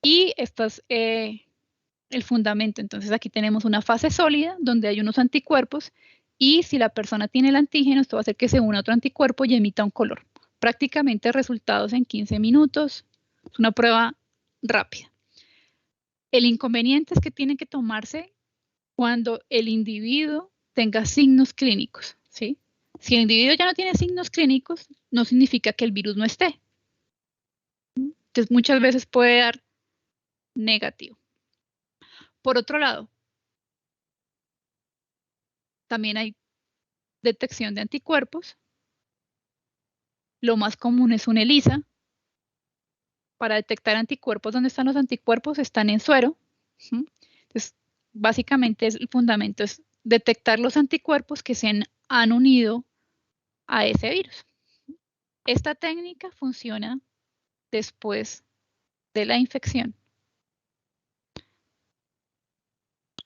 Y esto es el fundamento. Entonces, aquí tenemos una fase sólida donde hay unos anticuerpos y si la persona tiene el antígeno, esto va a hacer que se una a otro anticuerpo y emita un color. Prácticamente resultados en 15 minutos. Es una prueba rápida. El inconveniente es que tiene que tomarse cuando el individuo tenga signos clínicos, ¿sí? Si el individuo ya no tiene signos clínicos, no significa que el virus no esté. Entonces, muchas veces puede dar negativo. Por otro lado, también hay detección de anticuerpos. Lo más común es un ELISA. Para detectar anticuerpos, ¿dónde están los anticuerpos? Están en suero. Entonces, básicamente el fundamento es detectar los anticuerpos que se han unido a ese virus. Esta técnica funciona después de la infección.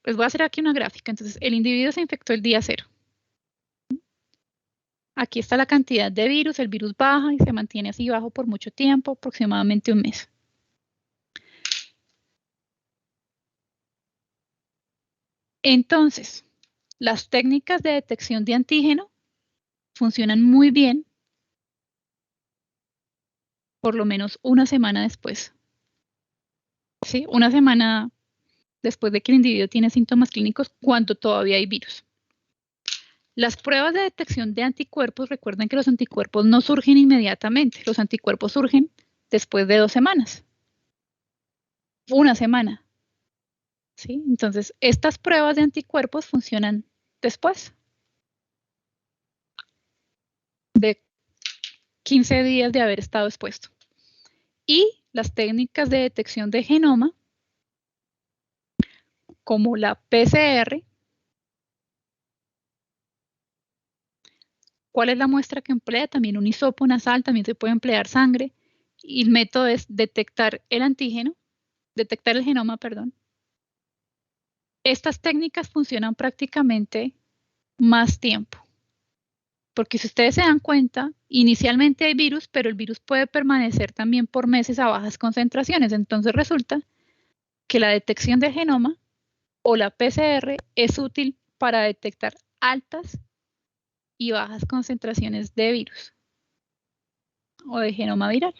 les voy a hacer aquí una gráfica. Entonces, el individuo se infectó el día 0. Aquí está la cantidad de virus, el virus baja y se mantiene así bajo por mucho tiempo, aproximadamente un mes. Entonces, las técnicas de detección de antígeno funcionan muy bien por lo menos una semana después. ¿Sí? Una semana después de que el individuo tiene síntomas clínicos cuando todavía hay virus. Las pruebas de detección de anticuerpos, recuerden que los anticuerpos no surgen inmediatamente, los anticuerpos surgen después de 2 semanas. Una semana. ¿Sí? Entonces, estas pruebas de anticuerpos funcionan después de 15 días de haber estado expuesto. Y las técnicas de detección de genoma, como la PCR, ¿cuál es la muestra que emplea? También un hisopo nasal, también se puede emplear sangre. Y el método es detectar el antígeno, detectar el genoma, perdón. Estas técnicas funcionan prácticamente más tiempo. Porque si ustedes se dan cuenta, inicialmente hay virus, pero el virus puede permanecer también por meses a bajas concentraciones. Entonces resulta que la detección del genoma o la PCR es útil para detectar altas y bajas concentraciones de virus o de genoma viral.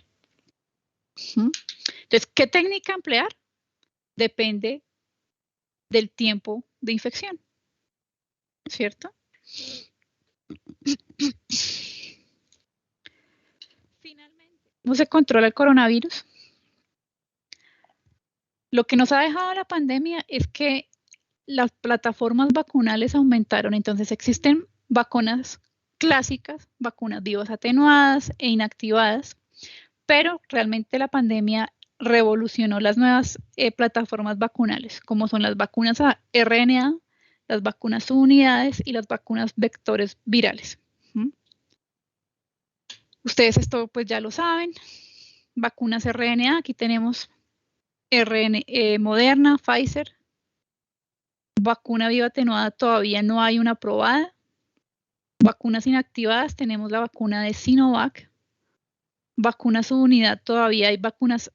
Entonces, ¿qué técnica emplear? Depende del tiempo de infección, ¿cierto? Finalmente, ¿cómo se controla el coronavirus? Lo que nos ha dejado la pandemia es que las plataformas vacunales aumentaron, entonces existen vacunas clásicas, vacunas vivas atenuadas e inactivadas, pero realmente la pandemia revolucionó las nuevas plataformas vacunales, como son las vacunas a RNA, las vacunas subunidades y las vacunas vectores virales. Ustedes esto pues ya lo saben, vacunas RNA, aquí tenemos Moderna, Pfizer, vacuna viva atenuada todavía no hay una aprobada. Vacunas inactivadas, tenemos la vacuna de Sinovac. Vacunas subunidad, todavía hay vacunas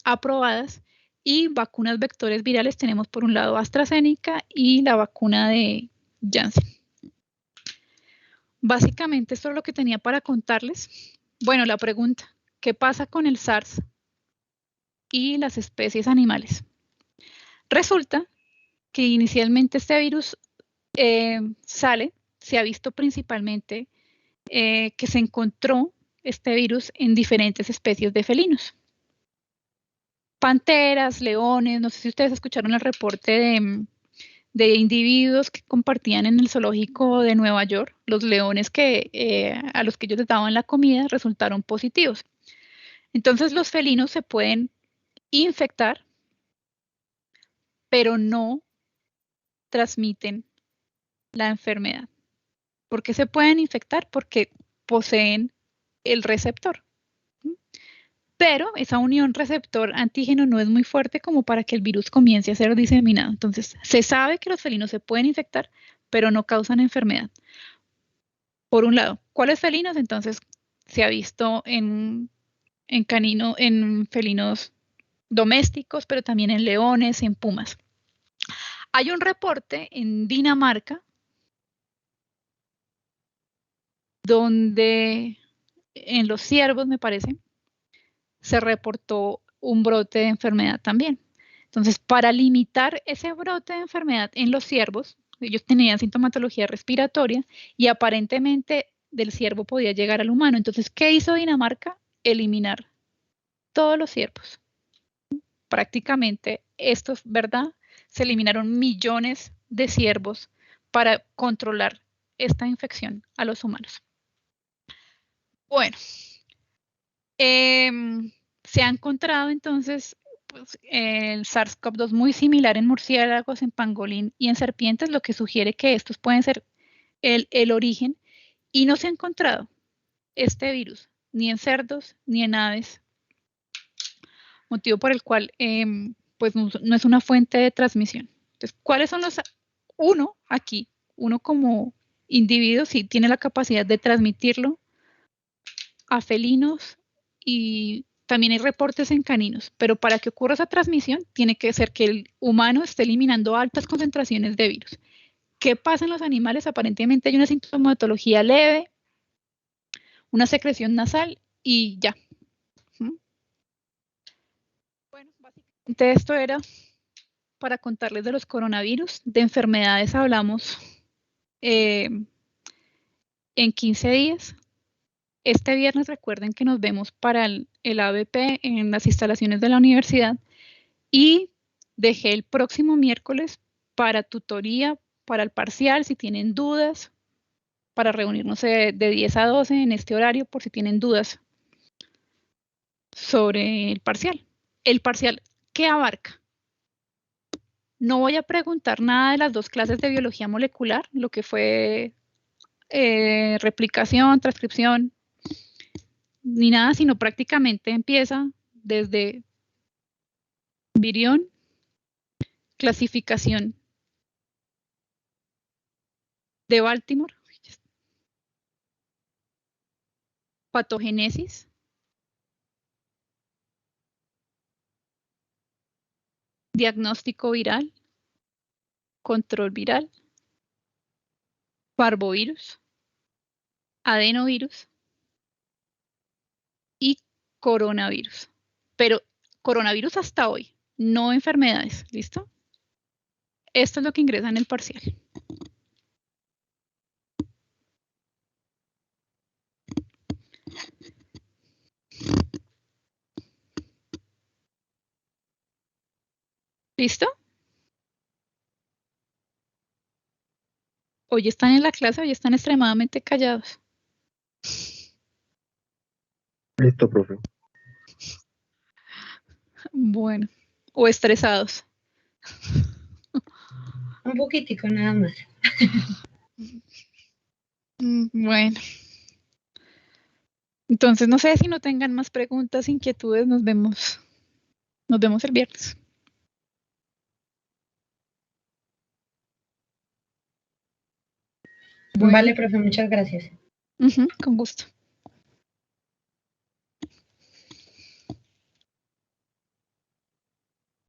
aprobadas. Y vacunas vectores virales, tenemos por un lado AstraZeneca y la vacuna de Janssen. Básicamente esto es lo que tenía para contarles. Bueno, la pregunta, ¿qué pasa con el SARS y las especies animales? Resulta que inicialmente este virus se ha visto principalmente que se encontró este virus en diferentes especies de felinos. Panteras, leones, no sé si ustedes escucharon el reporte de individuos que compartían en el zoológico de Nueva York, los leones a los que ellos les daban la comida resultaron positivos. Entonces los felinos se pueden infectar, pero no transmiten la enfermedad. ¿Por qué se pueden infectar? Porque poseen el receptor. Pero esa unión receptor-antígeno no es muy fuerte como para que el virus comience a ser diseminado. Entonces, se sabe que los felinos se pueden infectar, pero no causan enfermedad. Por un lado, ¿cuáles felinos? Entonces, se ha visto en felinos domésticos, pero también en leones, en pumas. Hay un reporte en Dinamarca donde en los ciervos, me parece, se reportó un brote de enfermedad también. Entonces, para limitar ese brote de enfermedad en los ciervos, ellos tenían sintomatología respiratoria y aparentemente del ciervo podía llegar al humano. Entonces, ¿qué hizo Dinamarca? Eliminar todos los ciervos. Prácticamente, esto es verdad, se eliminaron millones de ciervos para controlar esta infección a los humanos. Bueno, se ha encontrado entonces pues, el SARS-CoV-2 muy similar en murciélagos, en pangolín y en serpientes, lo que sugiere que estos pueden ser el origen, y no se ha encontrado este virus ni en cerdos ni en aves, motivo por el cual pues no es una fuente de transmisión. Entonces, ¿cuáles son los... Uno como individuo sí tiene la capacidad de transmitirlo a felinos y también hay reportes en caninos, pero para que ocurra esa transmisión tiene que ser que el humano esté eliminando altas concentraciones de virus. ¿Qué pasa en los animales? Aparentemente hay una sintomatología leve, una secreción nasal y ya. Bueno, básicamente esto era para contarles de los coronavirus. De enfermedades hablamos en 15 días. Este viernes recuerden que nos vemos para el ABP en las instalaciones de la universidad y dejé el próximo miércoles para tutoría, para el parcial, si tienen dudas, para reunirnos de 10 a 12 en este horario por si tienen dudas sobre el parcial. El parcial, ¿qué abarca? No voy a preguntar nada de las 2 clases de biología molecular, lo que fue replicación, transcripción, ni nada, sino prácticamente empieza desde virión, clasificación de Baltimore, patogénesis, diagnóstico viral, control viral, parvovirus, adenovirus y coronavirus. Pero coronavirus hasta hoy, no enfermedades, ¿listo? Esto es lo que ingresa en el parcial. ¿Listo? Hoy están en la clase, hoy están extremadamente callados. Listo, profe. Bueno, o estresados. Un poquitico nada más. Bueno. Entonces, no sé si no tengan más preguntas, inquietudes, nos vemos el viernes. Vale, profe, muchas gracias. Con gusto.